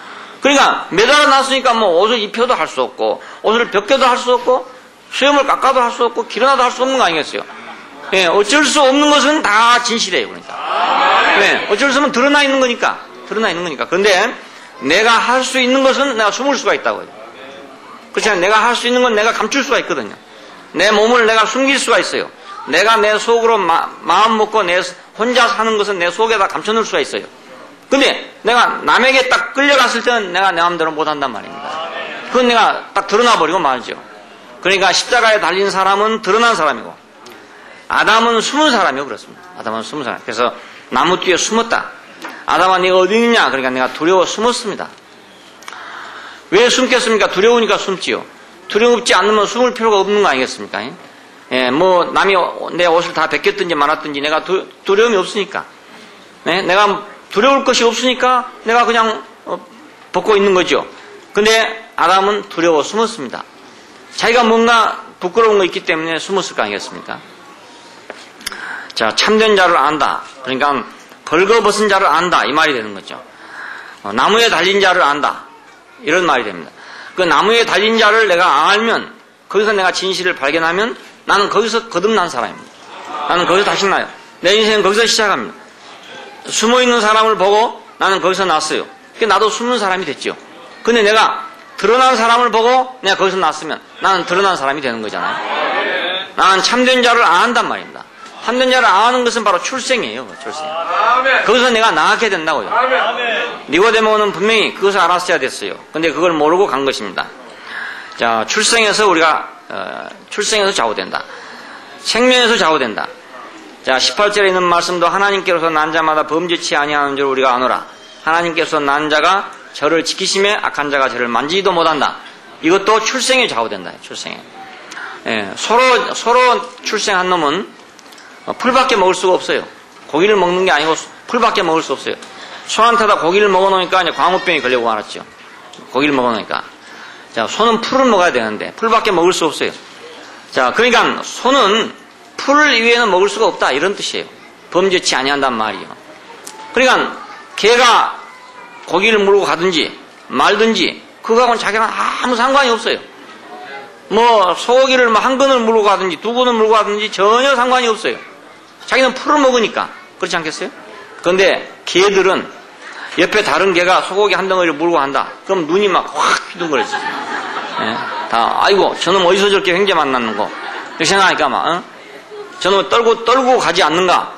그러니까 매달아 놨으니까 뭐 옷을 입혀도 할 수 없고 옷을 벗겨도 할 수 없고 수염을 깎아도 할 수 없고 길어나도 할 수 없는 거 아니겠어요? 예, 어쩔 수 없는 것은 다 진실이에요. 그러니까. 네, 어쩔 수 없으면 드러나 있는 거니까. 그런데 내가 할 수 있는 것은 내가 숨을 수가 있다고요. 그렇잖아요. 내가 할 수 있는 건 내가 감출 수가 있거든요. 내 몸을 내가 숨길 수가 있어요. 내가 내 속으로 마음 먹고 내 혼자 사는 것은 내 속에다 감춰놓을 수가 있어요. 근데 내가 남에게 딱 끌려갔을 때는 내가 내 마음대로 못한단 말입니다. 그건 내가 딱 드러나버리고 말죠. 그러니까 십자가에 달린 사람은 드러난 사람이고 아담은 숨은 사람이요. 그렇습니다. 아담은 숨은 사람. 그래서 나무 뒤에 숨었다. 아담아 네가 어디 있느냐? 그러니까 내가 두려워 숨었습니다. 왜 숨겠습니까? 두려우니까 숨지요. 두렵지 않으면 숨을 필요가 없는 거 아니겠습니까? 예, 뭐 남이 내 옷을 다 벗겼든지 말았든지 내가 두려움이 없으니까. 네? 내가 두려울 것이 없으니까 내가 그냥 벗고 있는 거죠. 근데 아담은 두려워 숨었습니다. 자기가 뭔가 부끄러운 거 있기 때문에 숨었을 거 아니겠습니까? 자, 참된 자를 안다. 그러니까 벌거벗은 자를 안다. 이 말이 되는 거죠. 나무에 달린 자를 안다. 이런 말이 됩니다. 그 나무에 달린 자를 내가 알면, 거기서 내가 진실을 발견하면 나는 거기서 거듭난 사람입니다. 나는 거기서 다시 나요. 내 인생은 거기서 시작합니다. 숨어있는 사람을 보고 나는 거기서 났어요. 나도 숨는 사람이 됐죠. 근데 내가 드러난 사람을 보고 내가 거기서 났으면 나는 드러난 사람이 되는 거잖아요. 나는 참된 자를 안단 말입니다. 참된 자를 아는 것은 바로 출생이에요. 출생. 거기서 내가 나가게 된다고요. 니고데모는 분명히 그것을 알았어야 됐어요. 근데 그걸 모르고 간 것입니다. 자, 출생에서 우리가 출생에서 좌우된다. 생명에서 좌우된다. 자, 18절에 있는 말씀도 하나님께로서 난 자마다 범죄치 아니하는 줄 우리가 아노라. 하나님께서 난 자가 저를 지키심에 악한 자가 저를 만지지도 못한다. 이것도 출생에 좌우된다. 출생에. 예, 서로 출생한 놈은 풀밖에 먹을 수가 없어요. 고기를 먹는 게 아니고 풀밖에 먹을 수 없어요. 소한테다 고기를 먹어놓으니까 이제 광우병이 걸려고 말았죠. 고기를 먹어놓으니까. 자, 소는 풀을 먹어야 되는데 풀밖에 먹을 수 없어요. 자, 그러니까 소는 풀 이외에는 먹을 수가 없다. 이런 뜻이에요. 범죄치 아니한단 말이에요. 그러니까 개가 고기를 물고 가든지 말든지 그거하고는 자기는 아무 상관이 없어요. 뭐 소고기를 한 근을 물고 가든지 두 근을 물고 가든지 전혀 상관이 없어요. 자기는 풀을 먹으니까. 그렇지 않겠어요? 그런데 개들은 옆에 다른 개가 소고기 한 덩어리를 물고 간다. 그럼 눈이 막 확 휘둥그러지. 예? 다 아이고 저놈 어디서 저렇게 횡재 만났는 거 이렇게 생각하니까 막 저놈 떨고 가지 않는가?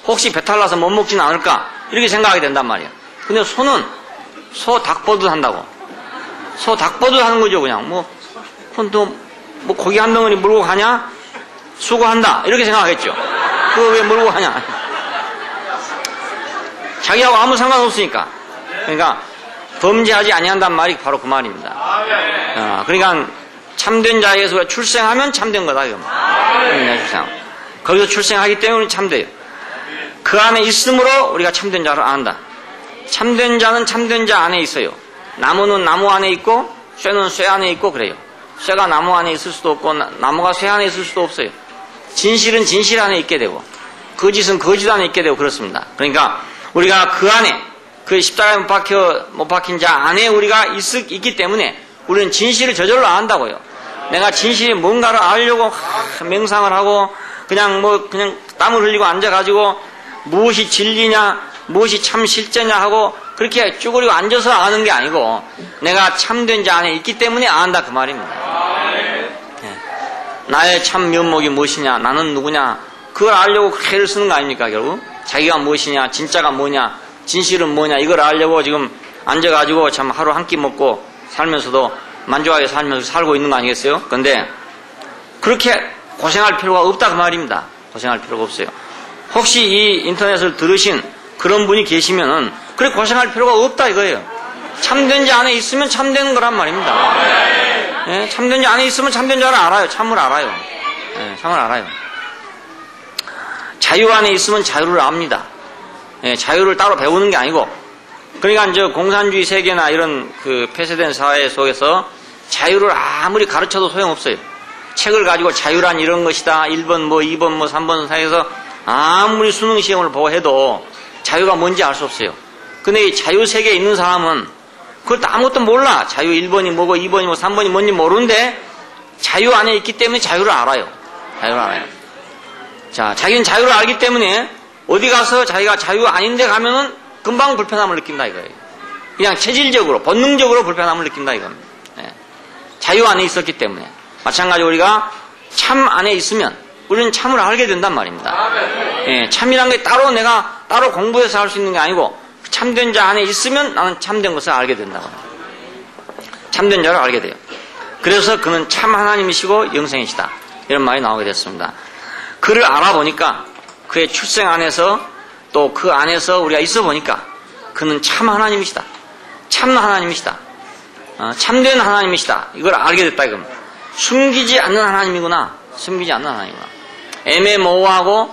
혹시 배탈 나서 못 먹지는 않을까? 이렇게 생각하게 된단 말이야. 근데 소는 소 닭버듯 한다고. 소 닭버듯 하는 거죠. 그냥 뭐 고기 한 덩어리 물고 가냐? 수고한다. 이렇게 생각하겠죠. 그거 왜 물고 가냐? 자기하고 아무 상관없으니까. 그러니까 범죄하지 아니한단 말이 바로 그 말입니다. 그러니까 참된 자에서 출생하면 참된 거다. 거기서 출생하기 때문에 참돼요. 그 안에 있으므로 우리가 참된 자를 안다. 참된 자는 참된 자 안에 있어요. 나무는 나무 안에 있고 쇠는 쇠 안에 있고 그래요. 쇠가 나무 안에 있을 수도 없고 나무가 쇠 안에 있을 수도 없어요. 진실은 진실 안에 있게 되고 거짓은 거짓 안에 있게 되고 그렇습니다. 그러니까 우리가 그 안에 그 십자가에 못 박힌 자 안에 우리가 있기 때문에 우리는 진실을 저절로 안다고요. 내가 진실이 뭔가를 알려고 맹상을 하고 그냥 땀을 흘리고 앉아가지고 무엇이 진리냐 무엇이 참 실제냐 하고 그렇게 쭈그리고 앉아서 아는 게 아니고 내가 참된 자 안에 있기 때문에 안다 그 말입니다. 네. 나의 참 면목이 무엇이냐 나는 누구냐 그걸 알려고 그렇게 애를 쓰는 거 아닙니까 결국? 자기가 무엇이냐 진짜가 뭐냐 진실은 뭐냐 이걸 알려고 지금 앉아가지고 참 하루 한 끼 먹고 살면서도 만족하게 살면서 살고 있는 거 아니겠어요? 근데 그렇게 고생할 필요가 없다 그 말입니다. 고생할 필요가 없어요. 혹시 이 인터넷을 들으신 그런 분이 계시면은 그래 고생할 필요가 없다 이거예요. 참된 자 안에 있으면 참된 거란 말입니다. 예, 참된 자 안에 있으면 참된 자를 알아요. 참을 알아요. 예, 참을 알아요. 자유 안에 있으면 자유를 압니다. 예, 자유를 따로 배우는 게 아니고 그러니까 이제 공산주의 세계나 이런 그 폐쇄된 사회 속에서 자유를 아무리 가르쳐도 소용없어요. 책을 가지고 자유란 이런 것이다. 1번 뭐 2번 뭐 3번 사이에서 아무리 수능 시험을 보고 해도 자유가 뭔지 알 수 없어요. 근데 이 자유 세계에 있는 사람은 그것도 아무것도 몰라. 자유 1번이 뭐고 2번이 뭐 3번이 뭔지 모르는데 자유 안에 있기 때문에 자유를 알아요. 자유를 알아요. 자, 자기는 자유를 알기 때문에 어디 가서 자기가 자유 아닌데 가면은 금방 불편함을 느낀다 이거예요. 그냥 체질적으로 본능적으로 불편함을 느낀다 이겁니다. 예. 자유 안에 있었기 때문에. 마찬가지로 우리가 참 안에 있으면 우리는 참을 알게 된단 말입니다. 예, 참이란 게 내가 따로 공부해서 할 수 있는 게 아니고 참된 자 안에 있으면 나는 참된 것을 알게 된다고. 참된 자를 알게 돼요. 그래서 그는 참 하나님이시고 영생이시다. 이런 말이 나오게 됐습니다. 그를 알아보니까 그의 출생 안에서 또 그 안에서 우리가 있어 보니까 그는 참 하나님이시다. 참 하나님이시다. 참된 하나님이시다. 이걸 알게 됐다 이겁니다. 숨기지 않는 하나님이구나. 숨기지 않는 하나님이구나. 애매모호하고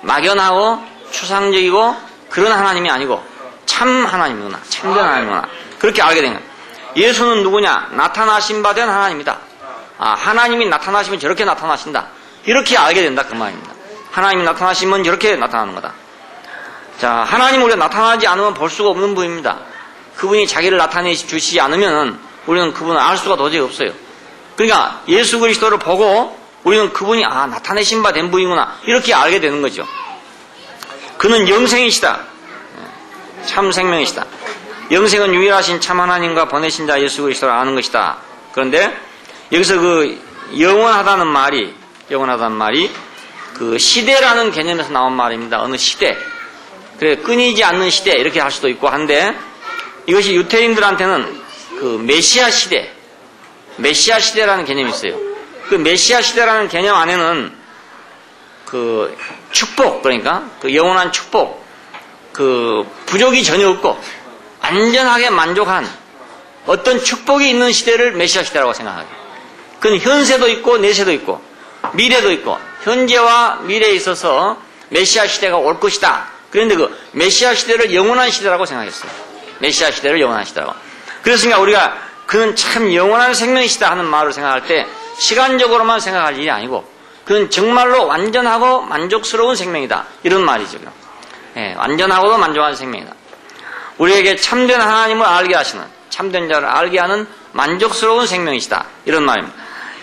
막연하고 추상적이고 그런 하나님이 아니고 참 하나님이구나. 참된 하나님이구나. 그렇게 알게 된 거예요. 예수는 누구냐? 나타나신 바 된 하나님이다. 하나님이 나타나시면 저렇게 나타나신다. 이렇게 알게 된다 그 말입니다. 하나님이 나타나시면 저렇게 나타나는 거다. 자, 하나님 우리가 나타나지 않으면 볼 수가 없는 분입니다. 그분이 자기를 나타내 주시지 않으면 우리는 그분을 알 수가 도저히 없어요. 그러니까 예수 그리스도를 보고 우리는 그분이 나타내신 바 된 분이구나 이렇게 알게 되는 거죠. 그는 영생이시다. 참 생명이시다. 영생은 유일하신 참 하나님과 보내신 자 예수 그리스도를 아는 것이다. 그런데 여기서 그 영원하다는 말이 그 시대라는 개념에서 나온 말입니다. 어느 시대. 그래 끊이지 않는 시대 이렇게 할 수도 있고 한데 이것이 유태인들한테는 그 메시아 시대라는 개념이 있어요. 그 메시아 시대라는 개념 안에는 그 축복, 그러니까 그 영원한 축복, 그 부족이 전혀 없고 완전하게 만족한 어떤 축복이 있는 시대를 메시아 시대라고 생각해요. 그건 현세도 있고 내세도 있고 미래도 있고 현재와 미래에 있어서 메시아 시대가 올 것이다. 그런데 그 메시아 시대를 영원한 시대라고 생각했어요. 메시아 시대를 영원한 시대라고. 그렇습니까? 우리가 그는 참 영원한 생명이시다 하는 말을 생각할 때 시간적으로만 생각할 일이 아니고 그는 정말로 완전하고 만족스러운 생명이다. 이런 말이죠. 예, 완전하고도 만족한 생명이다. 우리에게 참된 하나님을 알게 하시는, 참된 자를 알게 하는 만족스러운 생명이시다. 이런 말입니다.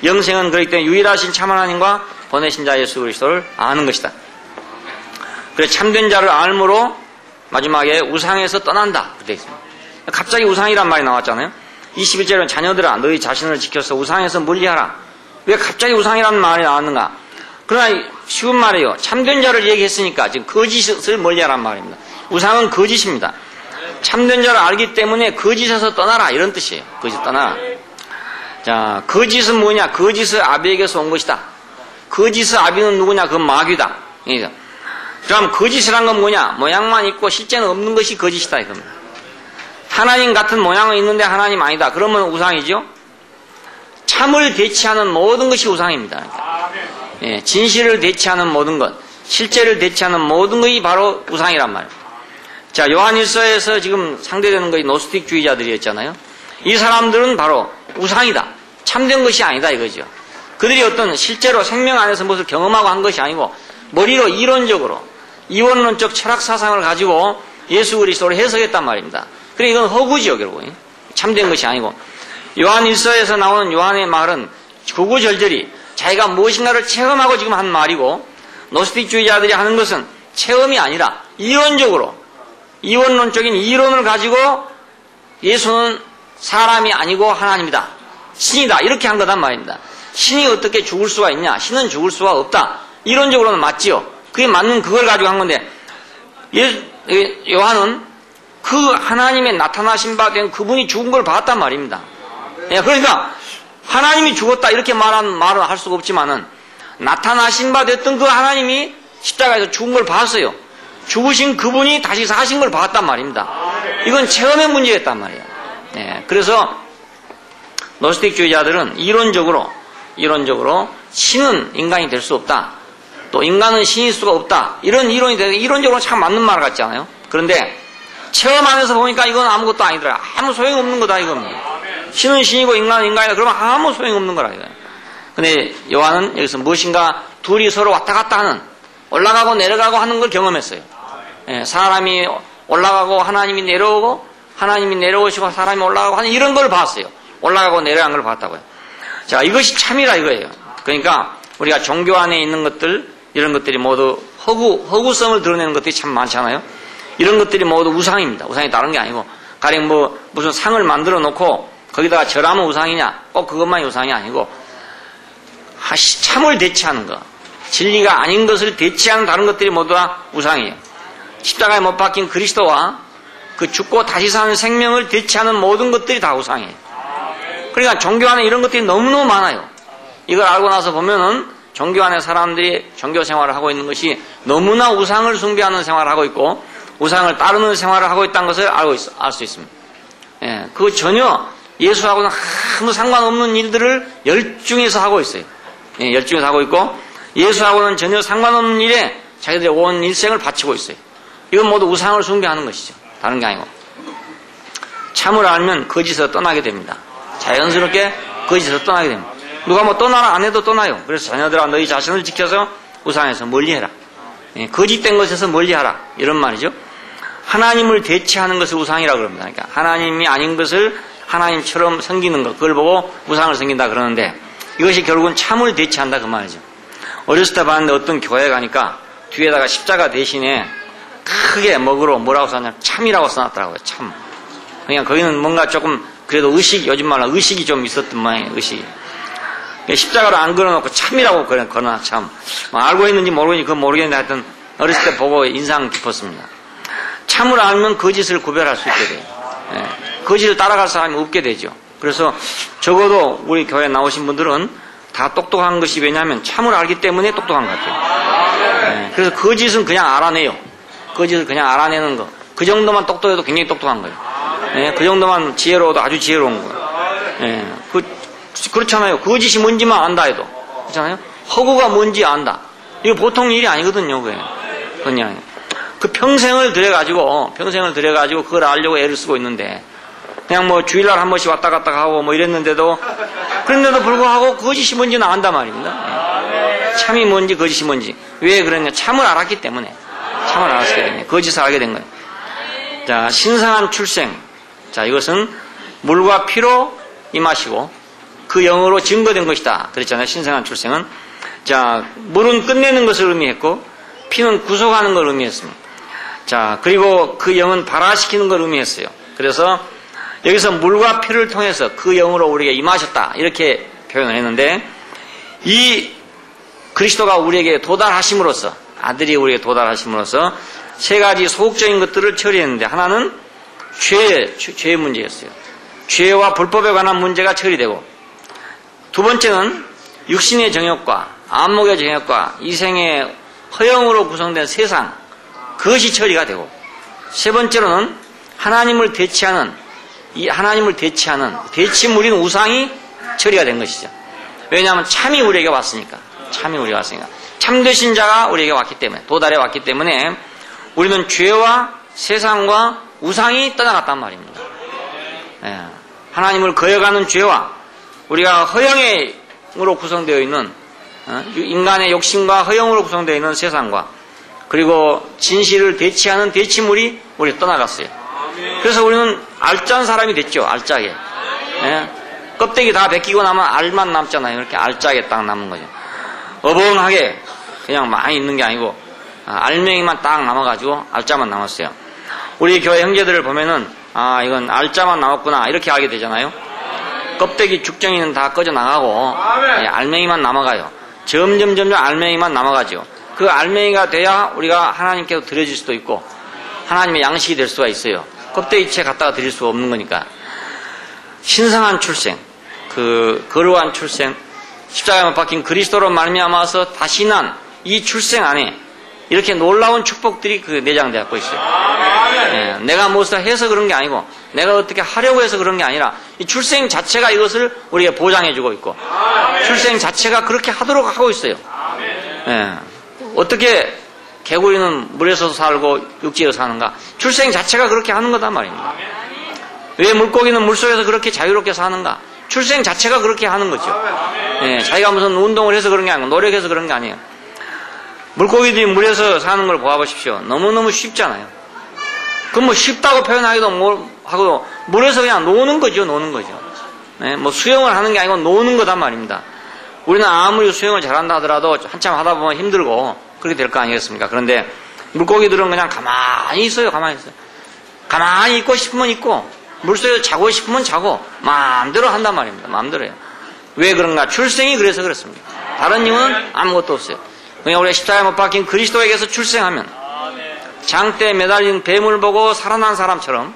영생은 그렇기 때문에 유일하신 참 하나님과 보내신 자 예수 그리스도를 아는 것이다. 그래 참된 자를 알므로 마지막에 우상에서 떠난다. 그렇게 있습니다. 갑자기 우상이란 말이 나왔잖아요. 21절은 자녀들아 너희 자신을 지켜서 우상에서 멀리하라. 왜 갑자기 우상이라는 말이 나왔는가? 그러나 쉬운 말이에요. 참된 자를 얘기했으니까 지금 거짓을 멀리하란 말입니다. 우상은 거짓입니다. 참된 자를 알기 때문에 거짓에서 떠나라 이런 뜻이에요. 거짓 떠나라. 자, 거짓은 뭐냐? 거짓은 아비에게서 온 것이다. 거짓의 아비는 누구냐? 그건 마귀다. 그럼 거짓이란 건 뭐냐? 모양만 있고 실제는 없는 것이 거짓이다 이겁니다. 하나님 같은 모양은 있는데 하나님 아니다. 그러면 우상이죠. 참을 대치하는 모든 것이 우상입니다. 그러니까. 예, 진실을 대치하는 모든 것, 실제를 대치하는 모든 것이 바로 우상이란 말이에요. 자, 요한일서에서 지금 상대되는 것이 노스틱주의자들이었잖아요. 이 사람들은 바로 우상이다. 참된 것이 아니다 이거죠. 그들이 어떤 실제로 생명 안에서 무엇을 경험하고 한 것이 아니고 머리로 이론적으로 이원론적 철학 사상을 가지고 예수 그리스도를 해석했단 말입니다. 그래 이건 허구죠 결국. 참된 것이 아니고 요한일서에서 나오는 요한의 말은 구구절절히 자기가 무엇인가를 체험하고 지금 한 말이고 노스틱주의자들이 하는 것은 체험이 아니라 이론적으로 이원론적인 이론을 가지고 예수는 사람이 아니고 하나님이다. 신이다. 이렇게 한 거단 말입니다. 신이 어떻게 죽을 수가 있냐? 신은 죽을 수가 없다. 이론적으로는 맞지요. 그게 맞는 그걸 가지고 한 건데 요한은 그 하나님의 나타나신 바 된 그분이 죽은 걸 봤단 말입니다. 그러니까 하나님이 죽었다 이렇게 말은 할 수가 없지만은 나타나신 바 됐던 그 하나님이 십자가에서 죽은 걸 봤어요. 죽으신 그분이 다시 사신 걸 봤단 말입니다. 이건 체험의 문제였단 말이에요. 그래서 노스틱주의자들은 이론적으로 신은 인간이 될 수 없다. 또 인간은 신일 수가 없다. 이런 이론이 되게 이론적으로 참 맞는 말 같지 않아요? 그런데 체험 안에서 보니까 이건 아무것도 아니더라. 아무 소용없는 거다 이겁니다. 신은 신이고 인간은 인간이다. 그러면 아무 소용없는 거라 이거예요. 근데 요한은 여기서 무엇인가 둘이 서로 왔다 갔다 하는 올라가고 내려가고 하는 걸 경험했어요. 사람이 올라가고 하나님이 내려오고 하나님이 내려오시고 사람이 올라가고 하는 이런 걸 봤어요. 올라가고 내려간 걸 봤다고요. 자, 이것이 참이라 이거예요. 그러니까 우리가 종교 안에 있는 것들 이런 것들이 모두 허구성을 드러내는 것들이 참 많잖아요. 이런 것들이 모두 우상입니다. 우상이 다른 게 아니고 가령 무슨 상을 만들어 놓고 거기다가 절하면 우상이냐? 꼭 그것만이 우상이 아니고 참을 대체하는 것, 진리가 아닌 것을 대체하는 다른 것들이 모두 다 우상이에요. 십자가에 못 박힌 그리스도와 그 죽고 다시 사는 생명을 대체하는 모든 것들이 다 우상이에요. 그러니까 종교 안에 이런 것들이 너무너무 많아요. 이걸 알고 나서 보면은 종교 안에 사람들이 종교 생활을 하고 있는 것이 너무나 우상을 숭배하는 생활을 하고 있고 우상을 따르는 생활을 하고 있다는 것을 알 수 있습니다. 예, 그거 전혀 예수하고는 아무 상관없는 일들을 열중해서 하고 있어요. 예, 열중해서 하고 있고 예수하고는 전혀 상관없는 일에 자기들의 온 일생을 바치고 있어요. 이건 모두 우상을 숭배하는 것이죠. 다른 게 아니고. 참을 알면 거짓에서 떠나게 됩니다. 자연스럽게 거짓에서 떠나게 됩니다. 누가 뭐 떠나라 안 해도 떠나요. 그래서 자녀들아 너희 자신을 지켜서 우상에서 멀리해라. 예, 거짓된 것에서 멀리하라. 이런 말이죠. 하나님을 대체하는 것을 우상이라고 그럽니다. 그러니까 하나님이 아닌 것을 하나님처럼 섬기는 것, 그걸 보고 우상을 섬긴다 그러는데 이것이 결국은 참을 대체한다 그 말이죠. 어렸을 때 봤는데 어떤 교회 가니까 뒤에다가 십자가 대신에 크게 뭐라고 써놨냐, 참이라고 써놨더라고요. 참. 그냥 거기는 뭔가 조금 그래도 요즘 말로 의식이 좀 있었던 모양이에요. 의식이. 십자가로 안 걸어놓고 참이라고 걸어놔. 참. 알고 있는지 모르겠는지 그건 모르겠는데 하여튼 어렸을 때 보고 인상 깊었습니다. 참을 알면 거짓을 구별할 수 있게 돼요. 예. 거짓을 따라갈 사람이 없게 되죠. 그래서 적어도 우리 교회에 나오신 분들은 다 똑똑한 것이 왜냐하면 참을 알기 때문에 똑똑한 것 같아요. 예. 그래서 거짓은 그냥 알아내요. 거짓을 그냥 알아내는 거. 그 정도만 똑똑해도 굉장히 똑똑한 거예요. 예. 그 정도만 지혜로워도 아주 지혜로운 거예요. 예. 그렇잖아요. 거짓이 뭔지만 안다 해도. 그렇잖아요. 허구가 뭔지 안다. 이거 보통 일이 아니거든요. 그냥. 그 평생을 들여가지고 그걸 알려고 애를 쓰고 있는데, 그냥 뭐 주일날 한 번씩 왔다 갔다 하고 뭐 이랬는데도, 그런데도 불구하고 거짓이 뭔지는 안단 말입니다. 참이 뭔지 거짓이 뭔지. 왜 그러냐. 참을 알았기 때문에. 참을 알았기 때문에. 거짓을 알게 된 거예요. 자, 신성한 출생. 자, 이것은 물과 피로 임하시고, 그 영으로 증거된 것이다. 그랬잖아요. 신성한 출생은. 자, 물은 끝내는 것을 의미했고, 피는 구속하는 걸 의미했습니다. 자, 그리고 그 영은 발화시키는 걸 의미했어요. 그래서 여기서 물과 피를 통해서 그 영으로 우리에게 임하셨다. 이렇게 표현을 했는데, 이 그리스도가 우리에게 도달하심으로써, 아들이 우리에게 도달하심으로써 세 가지 소극적인 것들을 처리했는데, 하나는 죄의 문제였어요. 죄와 불법에 관한 문제가 처리되고, 두 번째는 육신의 정욕과 안목의 정욕과 이생의 허영으로 구성된 세상, 그것이 처리가 되고, 세 번째로는 하나님을 대체하는 대치물인 우상이 처리가 된 것이죠. 왜냐하면 참이 우리에게 왔으니까. 참되신 자가 우리에게 왔기 때문에, 도달해 왔기 때문에 우리는 죄와 세상과 우상이 떠나갔단 말입니다. 예. 하나님을 거역하는 죄와 우리가 허영으로 구성되어 있는 인간의 욕심과 허영으로 구성되어 있는 세상과 그리고 진실을 대치하는 대치물이 우리 떠나갔어요. 그래서 우리는 알짠 사람이 됐죠. 알짜게. 예? 껍데기 다 벗기고 나면 알만 남잖아요. 이렇게 알짜게 딱 남은 거죠. 어벙하게 그냥 많이 있는 게 아니고 알맹이만 딱 남아가지고 알짜만 남았어요. 우리 교회 형제들을 보면은 이건 알짜만 남았구나 이렇게 알게 되잖아요. 껍데기 죽정이는 다 꺼져 나가고 알맹이만 남아가요. 점점 알맹이만 남아가죠. 그 알맹이가 돼야 우리가 하나님께서 드려질 수도 있고 하나님의 양식이 될 수가 있어요. 껍데기채 갖다가 드릴 수가 없는 거니까. 신성한 출생, 그 거룩한 출생, 십자가에 못 박힌 그리스도로 말미암아서 다시 난 이 출생 안에 이렇게 놀라운 축복들이 그 내장되어 있어요. 예, 내가 무엇을 해서 그런 게 아니고 내가 어떻게 하려고 해서 그런 게 아니라 이 출생 자체가 이것을 우리에게 보장해주고 있고 출생 자체가 그렇게 하도록 하고 있어요. 예, 어떻게 개구리는 물에서 살고 육지에서 사는가? 출생 자체가 그렇게 하는 거단 말입니다. 왜 물고기는 물속에서 그렇게 자유롭게 사는가? 출생 자체가 그렇게 하는 거죠. 예, 자기가 무슨 운동을 해서 그런 게 아니고 노력해서 그런 게 아니에요. 물고기들이 물에서 사는 걸 보아보십시오. 너무너무 쉽잖아요. 그럼 뭐 쉽다고 표현하기도 하고 물에서 그냥 노는 거죠. 예, 뭐 수영을 하는 게 아니고 노는 거단 말입니다. 우리는 아무리 수영을 잘한다 하더라도 한참 하다 보면 힘들고 그렇게 될 거 아니겠습니까? 그런데 물고기들은 그냥 가만히 있어요. 가만히 있고 싶으면 있고 물속에서 자고 싶으면 자고 마음대로 한단 말입니다. 마음대로 해요. 왜 그런가? 출생이 그래서 그렇습니다. 다른 이유는 아무것도 없어요. 그냥 우리가 십자가에 못 박힌 그리스도에게서 출생하면 장대에 매달린 뱀을 보고 살아난 사람처럼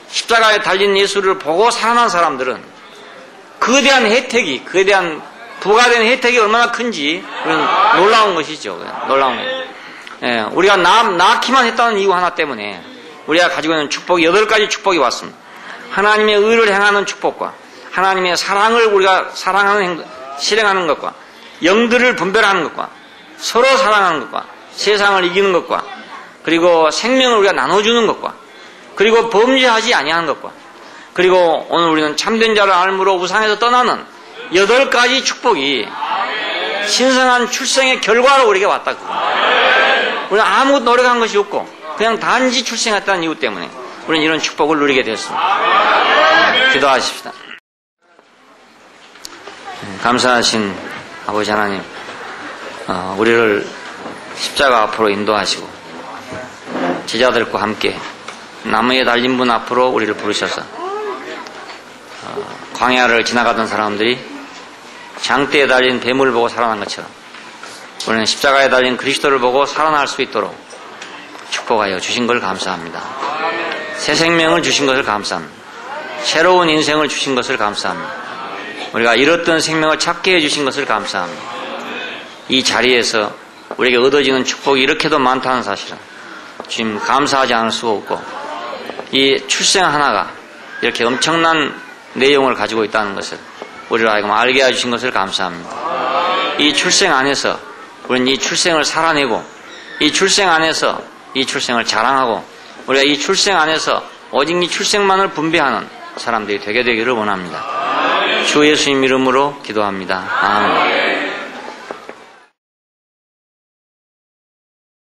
십자가에 달린 예수를 보고 살아난 사람들은 그에 대한 혜택이, 그에 대한 부과된 혜택이 얼마나 큰지 놀라운 것이죠. 놀라운 거예요. 예, 우리가 낳기만 했다는 이유 하나 때문에 우리가 가지고 있는 축복이 8가지 축복이 왔습니다. 하나님의 의를 행하는 축복과 하나님의 사랑을 우리가 실행하는 것과 영들을 분별하는 것과 서로 사랑하는 것과 세상을 이기는 것과 그리고 생명을 우리가 나눠주는 것과 그리고 범죄하지 아니하는 것과 그리고 오늘 우리는 참된 자를 알므로 우상에서 떠나는 8가지 축복이 신성한 출생의 결과로 우리에게 왔다. 우리는 아무것도 노력한 것이 없고 그냥 단지 출생했다는 이유 때문에 우리는 이런 축복을 누리게 되었습니다. 기도하십시다. 감사하신 아버지 하나님, 우리를 십자가 앞으로 인도하시고 제자들과 함께 나무에 달린 분 앞으로 우리를 부르셔서 광야를 지나가던 사람들이 장대에 달린 뱀을 보고 살아난 것처럼 우리는 십자가에 달린 그리스도를 보고 살아날 수 있도록 축복하여 주신 걸 감사합니다. 새 생명을 주신 것을 감사합니다. 새로운 인생을 주신 것을 감사합니다. 우리가 잃었던 생명을 찾게 해주신 것을 감사합니다. 이 자리에서 우리에게 얻어지는 축복이 이렇게도 많다는 사실은 주님 감사하지 않을 수가 없고 이 출생 하나가 이렇게 엄청난 내용을 가지고 있다는 것을 우리를 하여금 알게 해주신 것을 감사합니다. 이 출생 안에서 우리는 이 출생을 살아내고 이 출생 안에서 이 출생을 자랑하고 우리가 이 출생 안에서 오직 이 출생만을 분배하는 사람들이 되게 되기를 원합니다. 주 예수님 이름으로 기도합니다. 아멘.